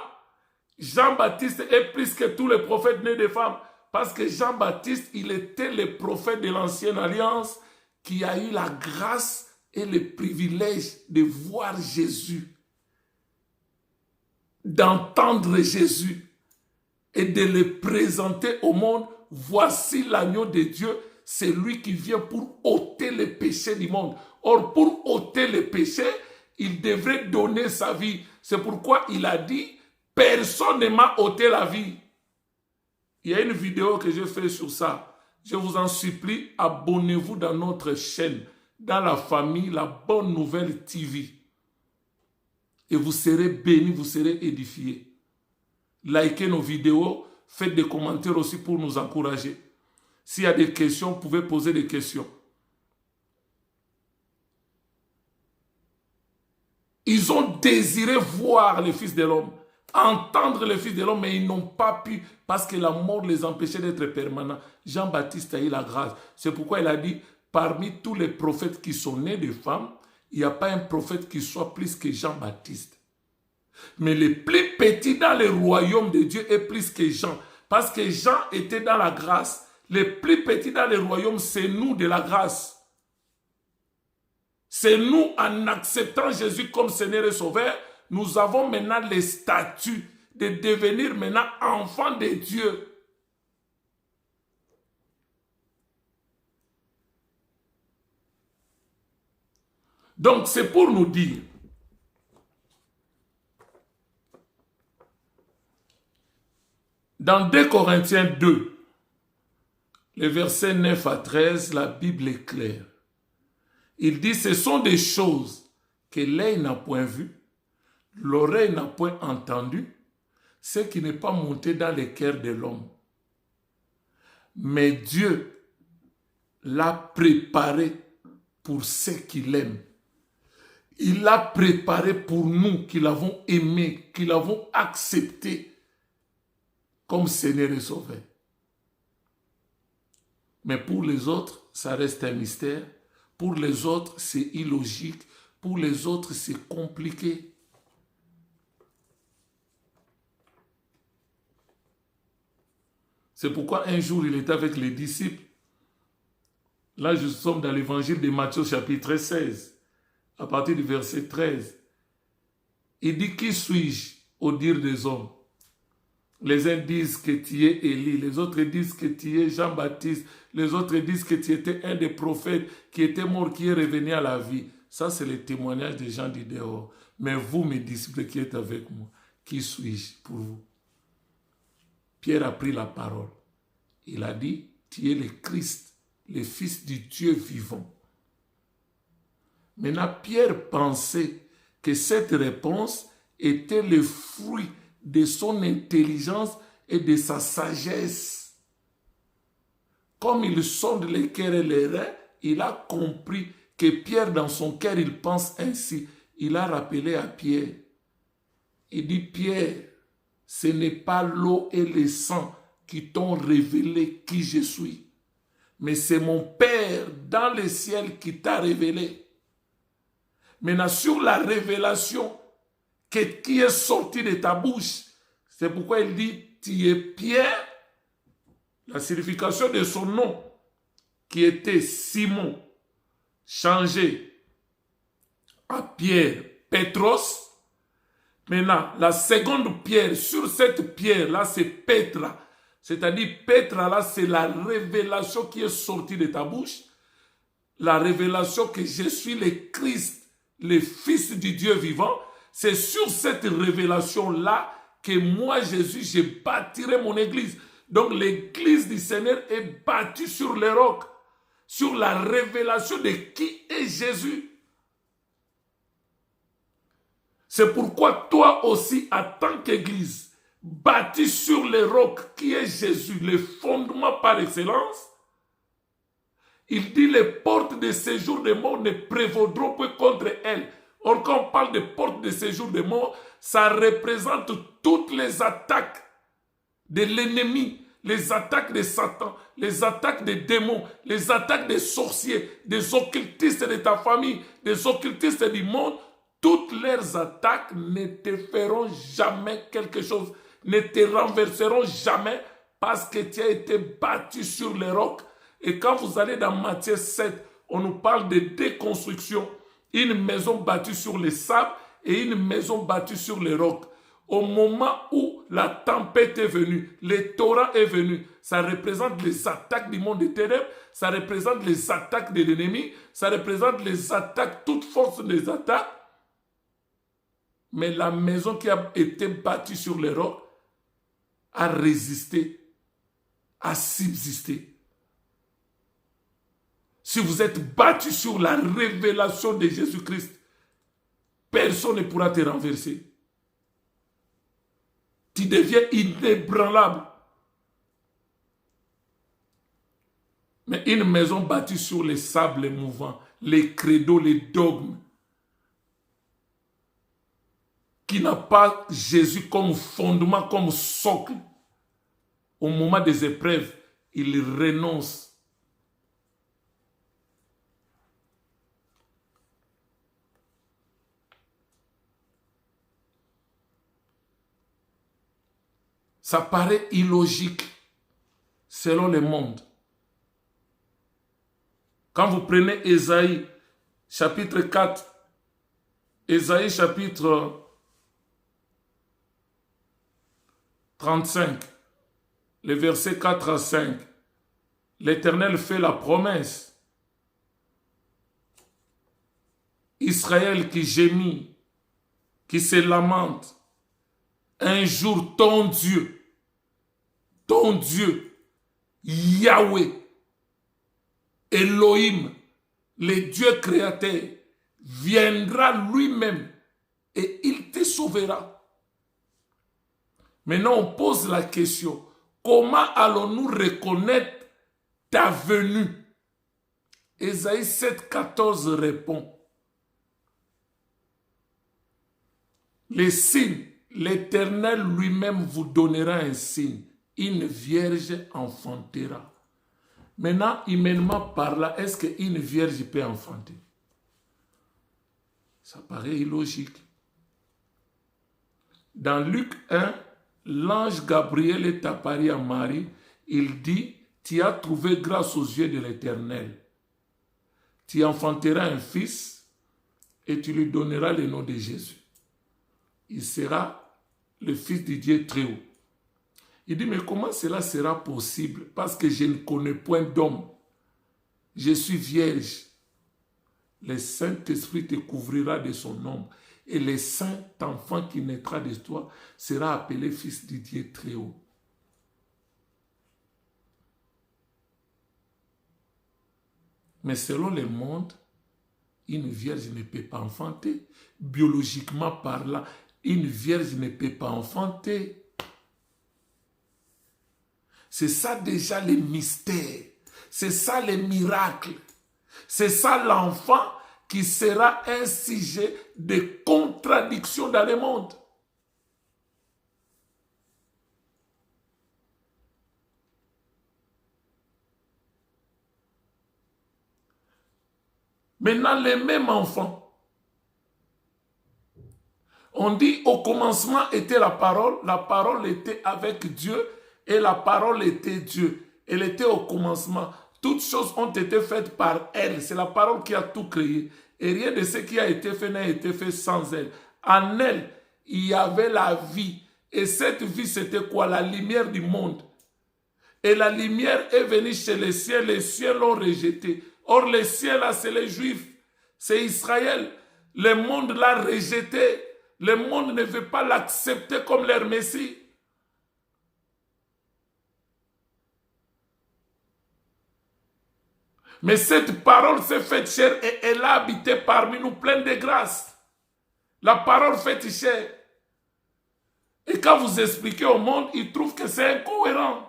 Jean-Baptiste est plus que tous les prophètes nés de femmes. Parce que Jean-Baptiste, il était le prophète de l'Ancienne Alliance qui a eu la grâce et le privilège de voir Jésus, d'entendre Jésus et de le présenter au monde. Voici l'agneau de Dieu, c'est lui qui vient pour ôter les péchés du monde. Or, pour ôter les péchés, il devrait donner sa vie. C'est pourquoi il a dit, personne ne m'a ôté la vie. Il y a une vidéo que j'ai faite sur ça. Je vous en supplie, abonnez-vous dans notre chaîne, dans la famille, la Bonne Nouvelle TV. Et vous serez bénis, vous serez édifiés. Likez nos vidéos, faites des commentaires aussi pour nous encourager. S'il y a des questions, vous pouvez poser des questions. Ils ont désiré voir les fils de l'homme, entendre les fils de l'homme, mais ils n'ont pas pu parce que la mort les empêchait d'être permanents. Jean-Baptiste a eu la grâce. C'est pourquoi il a dit, parmi tous les prophètes qui sont nés de femmes, il n'y a pas un prophète qui soit plus que Jean-Baptiste. Mais le plus petit dans le royaume de Dieu est plus que Jean. Parce que Jean était dans la grâce. Le plus petit dans le royaume, c'est nous de la grâce. C'est nous, en acceptant Jésus comme Seigneur et Sauveur, nous avons maintenant le statut de devenir maintenant enfants de Dieu. Donc c'est pour nous dire, dans 2 Corinthiens 2, les versets 9 à 13, la Bible est claire. Il dit, ce sont des choses que l'œil n'a point vues, l'oreille n'a point entendu, ce qui n'est pas monté dans le cœur de l'homme. Mais Dieu l'a préparé pour ceux qui l'aiment. Il l'a préparé pour nous qui l'avons aimé, qui l'avons accepté comme Seigneur et Sauveur. Mais pour les autres, ça reste un mystère. Pour les autres, c'est illogique. Pour les autres, c'est compliqué. C'est pourquoi un jour, il était avec les disciples. Là, nous sommes dans l'évangile de Matthieu, chapitre 16, à partir du verset 13. Il dit, qui suis-je au dire des hommes? Les uns disent que tu es Élie, les autres disent que tu es Jean-Baptiste, les autres disent que tu étais un des prophètes qui était mort, qui est revenu à la vie. Ça, c'est le témoignage des gens du dehors. Mais vous, mes disciples qui êtes avec moi, qui suis-je pour vous? Pierre a pris la parole. Il a dit, tu es le Christ, le Fils du Dieu vivant. Maintenant, Pierre pensait que cette réponse était le fruit de son intelligence et de sa sagesse. Comme il sonde les cœurs et les reins, il a compris que Pierre, dans son cœur, il pense ainsi. Il a rappelé à Pierre. Il dit, Pierre, ce n'est pas l'eau et le sang qui t'ont révélé qui je suis, mais c'est mon Père dans le ciel qui t'a révélé. Maintenant, sur la révélation qui est sortie de ta bouche, c'est pourquoi il dit, tu es Pierre, la signification de son nom, qui était Simon, changé à Pierre, Pétros. Maintenant, la seconde pierre, sur cette pierre-là, c'est Pétra. C'est-à-dire, Pétra, là, c'est la révélation qui est sortie de ta bouche. La révélation que je suis le Christ, le Fils du Dieu vivant. C'est sur cette révélation-là que moi, Jésus, j'ai bâtirai mon église. Donc, l'église du Seigneur est bâtie sur les rocs. sur la révélation de qui est Jésus. C'est pourquoi toi aussi, en tant qu'Église, bâtie sur le roc qui est Jésus, le fondement par excellence, il dit les portes de séjour des morts ne prévaudront point contre elles. Or, quand on parle de portes de séjour des morts, ça représente toutes les attaques de l'ennemi, les attaques de Satan, les attaques des démons, les attaques des sorciers, des occultistes de ta famille, des occultistes du monde. Toutes leurs attaques ne te feront jamais quelque chose, ne te renverseront jamais parce que tu as été bâti sur les rocs. Et quand vous allez dans Matthieu 7, on nous parle de déconstruction. Une maison bâtie sur les sables et une maison bâtie sur les rocs. Au moment où la tempête est venue, le torrent est venu, ça représente les attaques du monde des ténèbres, ça représente les attaques de l'ennemi, ça représente les attaques, toute force des attaques. Mais la maison qui a été bâtie sur les rocs a résisté, a subsisté. Si vous êtes battu sur la révélation de Jésus-Christ, personne ne pourra te renverser. Tu deviens inébranlable. Mais une maison bâtie sur les sables mouvants, les credos, les dogmes, qui n'a pas Jésus comme fondement, comme socle, au moment des épreuves, il renonce. Ça paraît illogique selon le monde. Quand vous prenez Ésaïe, chapitre 4, Ésaïe, chapitre 35, les versets 4 à 5, l'Éternel fait la promesse. Israël qui gémit, qui se lamente, un jour ton Dieu, Yahweh, Elohim, le Dieu créateur, viendra lui-même et il te sauvera. Maintenant, on pose la question, comment allons-nous reconnaître ta venue? Ésaïe 7,14 répond, les signes, l'Éternel lui-même vous donnera un signe. Une vierge enfantera. Maintenant, humainement parlant, est-ce qu'une vierge peut enfanter? Ça paraît illogique. Dans Luc 1, l'ange Gabriel est apparu à Marie. Il dit, tu as trouvé grâce aux yeux de l'Éternel. Tu enfanteras un fils et tu lui donneras le nom de Jésus. Il sera le fils du Dieu très haut. Il dit, mais comment cela sera possible? Parce que je ne connais point d'homme. Je suis vierge. Le Saint-Esprit te couvrira de son ombre. Et le saint enfant qui naîtra de toi sera appelé fils du Dieu très haut. Mais selon le monde, une vierge ne peut pas enfanter. Biologiquement parlant, une vierge ne peut pas enfanter. C'est ça déjà le mystère. C'est ça le miracle. C'est ça l'enfant qui sera un sujet de contradiction dans le monde. Maintenant, les mêmes enfants, on dit au commencement était la parole était avec Dieu et la parole était Dieu. Elle était au commencement. Toutes choses ont été faites par elle. C'est la parole qui a tout créé. Et rien de ce qui a été fait n'a été fait sans elle. En elle, il y avait la vie. Et cette vie, c'était quoi? La lumière du monde. Et la lumière est venue chez les cieux l'ont rejetée. Or, les cieux, là, c'est les Juifs. C'est Israël. Le monde l'a rejeté. Le monde ne veut pas l'accepter comme leur Messie. Mais cette parole s'est faite chair et elle a habité parmi nous pleine de grâce. La parole faite chair. Et quand vous expliquez au monde, ils trouvent que c'est incohérent.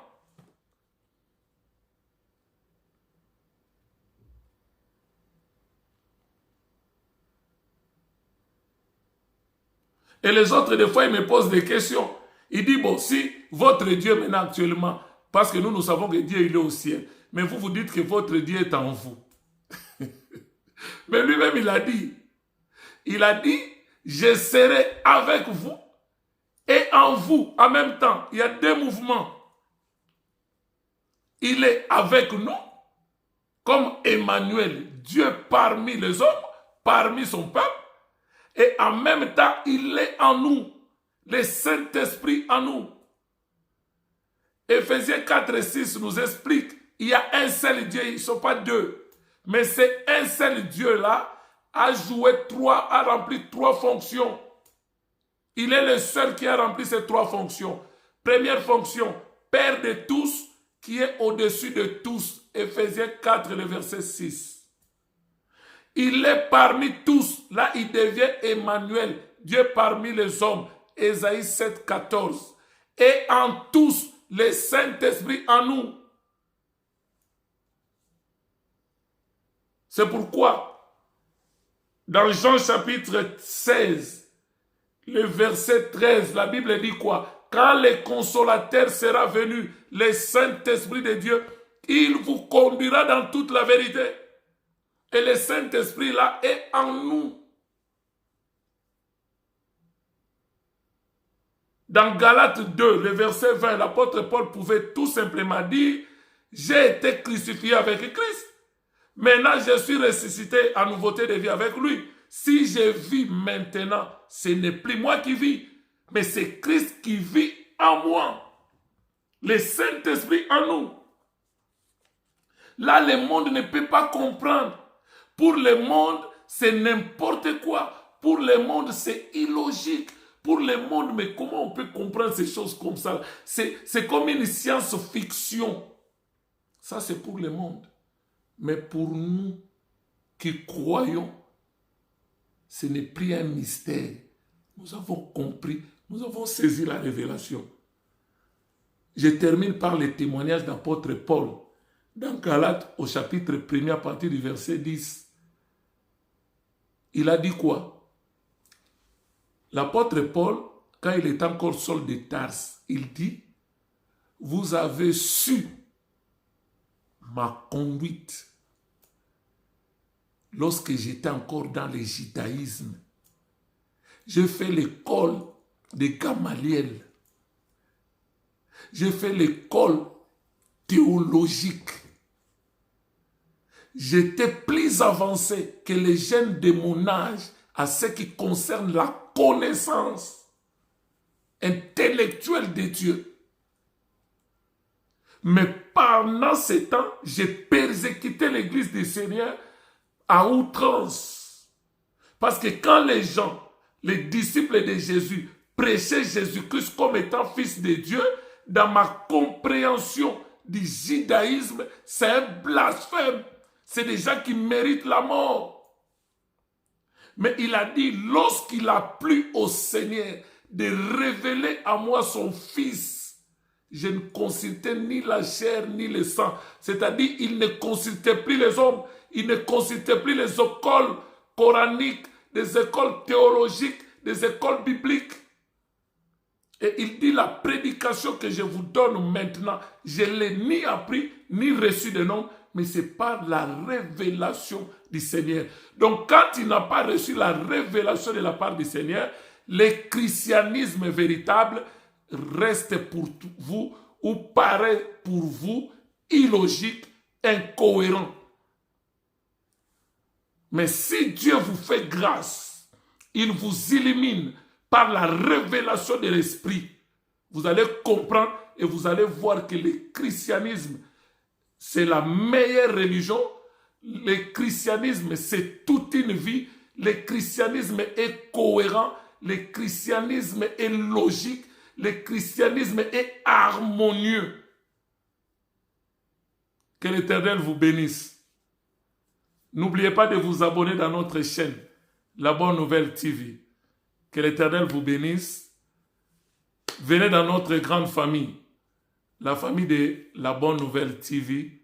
Et les autres, des fois, ils me posent des questions. Ils disent, bon, si votre Dieu maintenant actuellement, parce que nous savons que Dieu, il est au ciel, mais vous, vous dites que votre Dieu est en vous. Mais lui-même, il a dit, je serai avec vous et en vous en même temps. Il y a deux mouvements. Il est avec nous, comme Emmanuel, Dieu parmi les hommes, parmi son peuple, et en même temps, il est en nous, le Saint-Esprit en nous. Éphésiens 4 et 6 nous explique, il y a un seul Dieu, ils ne sont pas deux, mais c'est un seul Dieu-là, a rempli trois fonctions. Il est le seul qui a rempli ces trois fonctions. Première fonction, Père de tous, qui est au-dessus de tous. Éphésiens 4, le verset 6. Il est parmi tous. Là, il devient Emmanuel, Dieu parmi les hommes. Ésaïe 7, 14. Et en tous, le Saint-Esprit en nous. C'est pourquoi, dans Jean chapitre 16, le verset 13, la Bible dit quoi? Quand le consolateur sera venu, le Saint-Esprit de Dieu, il vous conduira dans toute la vérité. Et le Saint-Esprit là est en nous. Dans Galates 2, le verset 20, l'apôtre Paul pouvait tout simplement dire, j'ai été crucifié avec Christ. Maintenant, je suis ressuscité en nouveauté de vie avec lui. Si je vis maintenant, ce n'est plus moi qui vis, mais c'est Christ qui vit en moi. Le Saint-Esprit en nous. Là, le monde ne peut pas comprendre. Pour le monde, c'est n'importe quoi. Pour le monde, c'est illogique. Pour le monde, mais comment on peut comprendre ces choses comme ça? C'est comme une science-fiction. Ça, c'est pour le monde. Mais pour nous qui croyons, ce n'est plus un mystère. Nous avons compris, nous avons saisi la révélation. Je termine par le témoignage d'apôtre Paul. Dans Galates, au chapitre 1 à partir du verset 10, il a dit quoi? L'apôtre Paul, quand il est encore Saul de Tarse, il dit, vous avez su ma conduite lorsque j'étais encore dans le judaïsme. J'ai fait l'école de Gamaliel. J'ai fait l'école théologique. J'étais plus avancé que les jeunes de mon âge à ce qui concerne la connaissance intellectuelle de Dieu. Mais pendant ce temps, j'ai persécuté l'église du Seigneur à outrance. Parce que quand les gens, les disciples de Jésus, prêchaient Jésus-Christ comme étant fils de Dieu, dans ma compréhension du judaïsme, c'est un blasphème. C'est des gens qui méritent la mort. Mais il a dit, lorsqu'il a plu au Seigneur de révéler à moi son fils, je ne consultais ni la chair ni le sang. C'est-à-dire, il ne consultait plus les hommes, il ne consultait plus les écoles coraniques, des écoles théologiques, des écoles bibliques. Et il dit, la prédication que je vous donne maintenant, je ne l'ai ni appris, ni reçu de nom, mais c'est par la révélation du Seigneur. Donc, quand il n'a pas reçu la révélation de la part du Seigneur, le christianisme véritable reste pour vous ou paraît pour vous illogique, incohérent. Mais si Dieu vous fait grâce, il vous illumine par la révélation de l'Esprit, vous allez comprendre et vous allez voir que le christianisme, c'est la meilleure religion. Le christianisme, c'est toute une vie. Le christianisme est cohérent. Le christianisme est logique. Le christianisme est harmonieux. Que l'Éternel vous bénisse. N'oubliez pas de vous abonner dans notre chaîne, La Bonne Nouvelle TV. Que l'Éternel vous bénisse. Venez dans notre grande famille, la famille de La Bonne Nouvelle TV.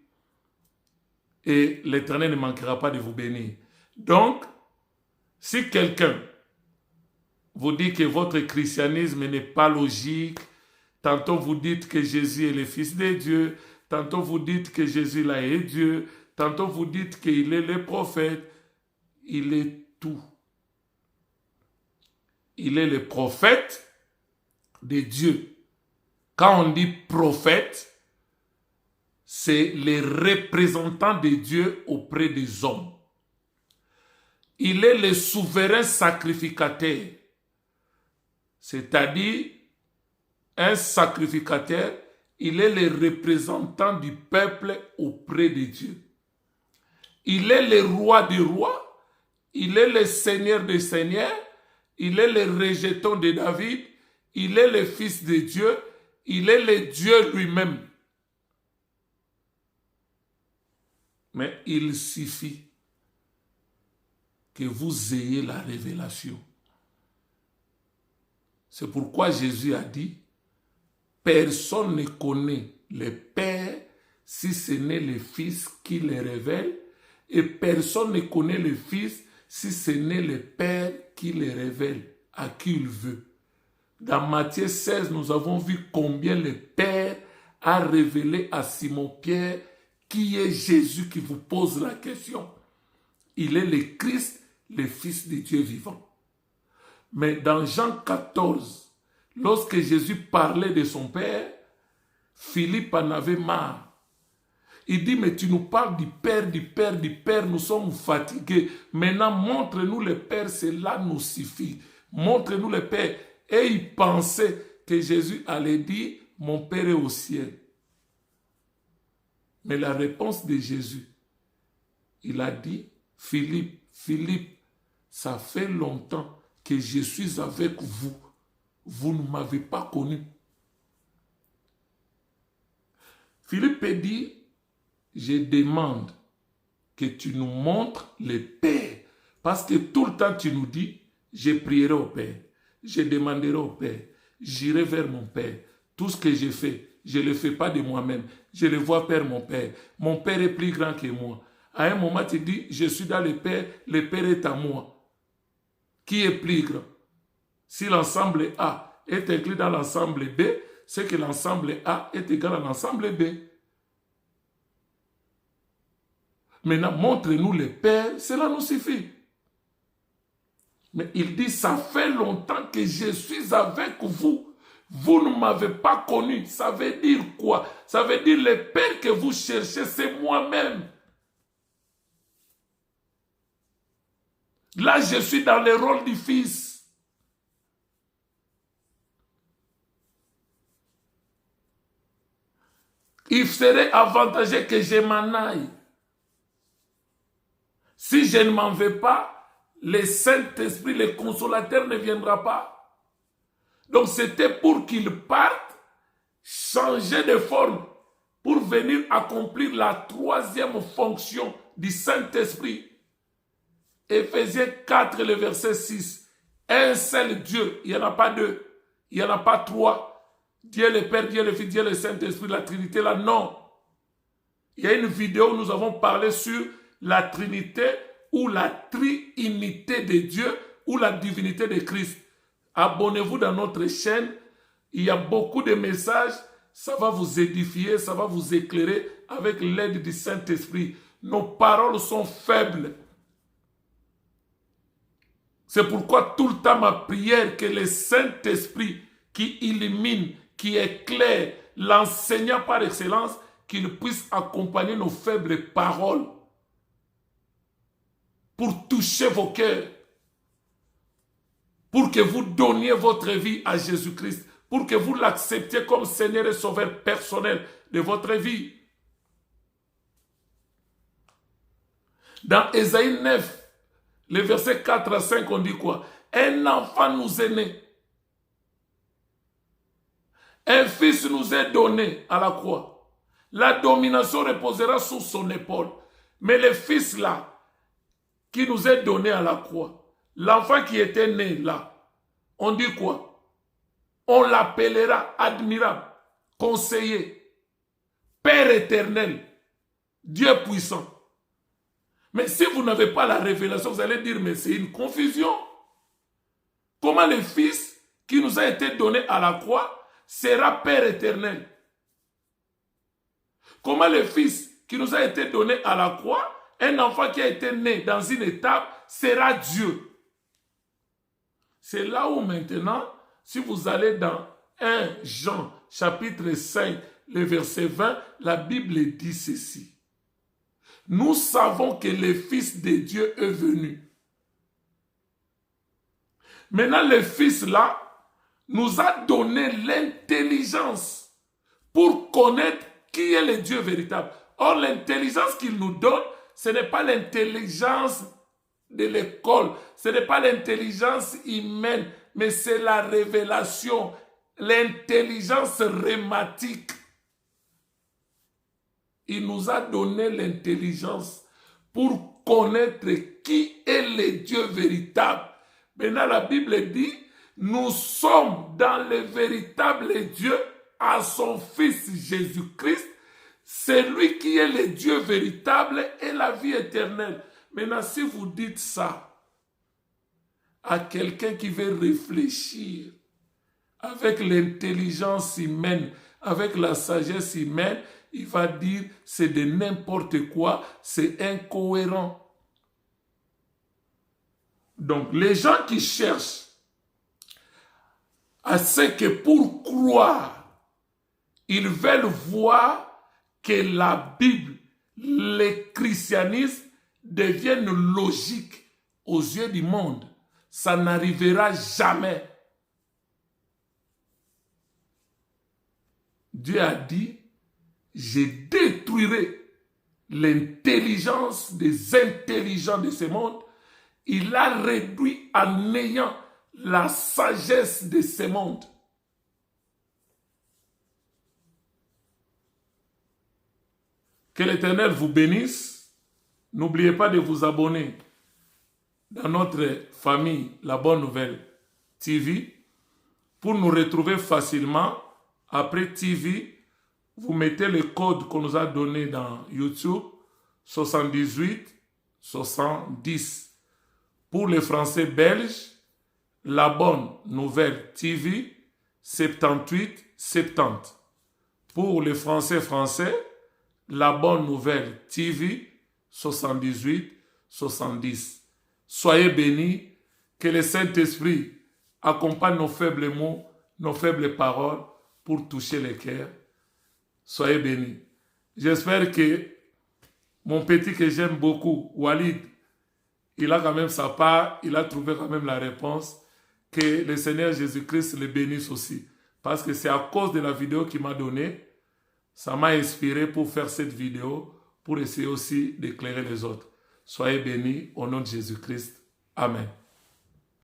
Et l'Éternel ne manquera pas de vous bénir. Donc, si quelqu'un vous dit que votre christianisme n'est pas logique, tantôt vous dites que Jésus est le Fils de Dieu, tantôt vous dites que Jésus là est Dieu, tantôt vous dites qu'il est le prophète, il est tout. Il est le prophète de Dieu. Quand on dit prophète, c'est le représentant de Dieu auprès des hommes. Il est le souverain sacrificateur. C'est-à-dire, un sacrificateur, il est le représentant du peuple auprès de Dieu. Il est le roi des rois, il est le seigneur des seigneurs, il est le rejeton de David, il est le fils de Dieu, il est le Dieu lui-même. Mais il suffit que vous ayez la révélation. C'est pourquoi Jésus a dit, personne ne connaît le Père si ce n'est le Fils qui le révèle, et personne ne connaît le Fils si ce n'est le Père qui le révèle à qui il veut. Dans Matthieu 16, nous avons vu combien le Père a révélé à Simon-Pierre qui est Jésus qui vous pose la question. Il est le Christ, le Fils de Dieu vivant. Mais dans Jean 14, lorsque Jésus parlait de son Père, Philippe en avait marre. Il dit, mais tu nous parles du Père, du Père, du Père, nous sommes fatigués. Maintenant, montre-nous le Père, cela nous suffit. Montre-nous le Père. Et il pensait que Jésus allait dire, mon Père est au ciel. Mais la réponse de Jésus, il a dit, Philippe, Philippe, ça fait longtemps que je suis avec vous. Vous ne m'avez pas connu. Philippe dit, je demande que tu nous montres le Père. Parce que tout le temps tu nous dis, je prierai au Père. Je demanderai au Père. J'irai vers mon Père. Tout ce que j'ai fait, je ne le fais pas de moi-même. Je le vois vers mon Père. Mon Père est plus grand que moi. À un moment, tu dis, je suis dans le Père est à moi. Qui est plus grand? Si l'ensemble A est inclus dans l'ensemble B, c'est que l'ensemble A est égal à l'ensemble B. Maintenant, montrez-nous le Père, cela nous suffit. Mais il dit, ça fait longtemps que je suis avec vous. Vous ne m'avez pas connu. Ça veut dire quoi? Ça veut dire le Père que vous cherchez, c'est moi-même. Là, je suis dans le rôle du Fils. Il serait avantageux que je m'en aille. Si je ne m'en vais pas, le Saint-Esprit, le Consolateur ne viendra pas. Donc c'était pour qu'il parte, changer de forme, pour venir accomplir la troisième fonction du Saint-Esprit. Éphésiens 4, le verset 6. Un seul Dieu, il n'y en a pas deux, il n'y en a pas trois. Dieu le Père, Dieu le Fils, Dieu le Saint-Esprit, la Trinité là, non. Il y a une vidéo où nous avons parlé sur la Trinité ou la Trinité de Dieu ou la divinité de Christ. Abonnez-vous dans notre chaîne. Il y a beaucoup de messages. Ça va vous édifier, ça va vous éclairer avec l'aide du Saint-Esprit. Nos paroles sont faibles. C'est pourquoi tout le temps ma prière que le Saint-Esprit qui illumine, qui éclaire, l'enseignant par excellence, qu'il puisse accompagner nos faibles paroles pour toucher vos cœurs, pour que vous donniez votre vie à Jésus-Christ, pour que vous l'acceptiez comme Seigneur et Sauveur personnel de votre vie. Dans Ésaïe 9, le verset 4 à 5, on dit quoi? Un enfant nous est né. Un fils nous est donné à la croix. La domination reposera sur son épaule. Mais le fils là, qui nous est donné à la croix, l'enfant qui était né là, on dit quoi? On l'appellera admirable, conseiller, Père éternel, Dieu puissant. Mais si vous n'avez pas la révélation, vous allez dire, mais c'est une confusion. Comment le Fils qui nous a été donné à la croix sera Père éternel? Comment le Fils qui nous a été donné à la croix, un enfant qui a été né dans une étape, sera Dieu? C'est là où maintenant, si vous allez dans 1 Jean chapitre 5, le verset 20, la Bible dit ceci. Nous savons que le Fils de Dieu est venu. Maintenant, le Fils là nous a donné l'intelligence pour connaître qui est le Dieu véritable. Or, l'intelligence qu'il nous donne, ce n'est pas l'intelligence de l'école, ce n'est pas l'intelligence humaine, mais c'est la révélation, l'intelligence rhématique. Il nous a donné l'intelligence pour connaître qui est le Dieu véritable. Maintenant, la Bible dit, nous sommes dans le véritable Dieu à son Fils Jésus-Christ. C'est lui qui est le Dieu véritable et la vie éternelle. Maintenant, si vous dites ça à quelqu'un qui veut réfléchir avec l'intelligence humaine, avec la sagesse humaine, il va dire c'est de n'importe quoi, c'est incohérent. Donc, les gens qui cherchent à ce que pour croire, ils veulent voir que la Bible, le christianisme deviennent logiques aux yeux du monde. Ça n'arrivera jamais. Dieu a dit, je détruirai l'intelligence des intelligents de ce monde. Il a réduit à néant la sagesse de ce monde. Que l'Éternel vous bénisse. N'oubliez pas de vous abonner dans notre famille La Bonne Nouvelle TV pour nous retrouver facilement. Après TV, vous mettez le code qu'on nous a donné dans YouTube, 78 70. Pour les Français belges, La Bonne Nouvelle TV, 78 70. Pour les Français français, La Bonne Nouvelle TV, 78 70. Soyez bénis, que le Saint-Esprit accompagne nos faibles mots, nos faibles paroles pour toucher les cœurs. Soyez bénis. J'espère que mon petit que j'aime beaucoup, Walid, il a quand même sa part, il a trouvé quand même la réponse. Que le Seigneur Jésus-Christ le bénisse aussi. Parce que c'est à cause de la vidéo qu'il m'a donnée, ça m'a inspiré pour faire cette vidéo, pour essayer aussi d'éclairer les autres. Soyez bénis au nom de Jésus-Christ. Amen.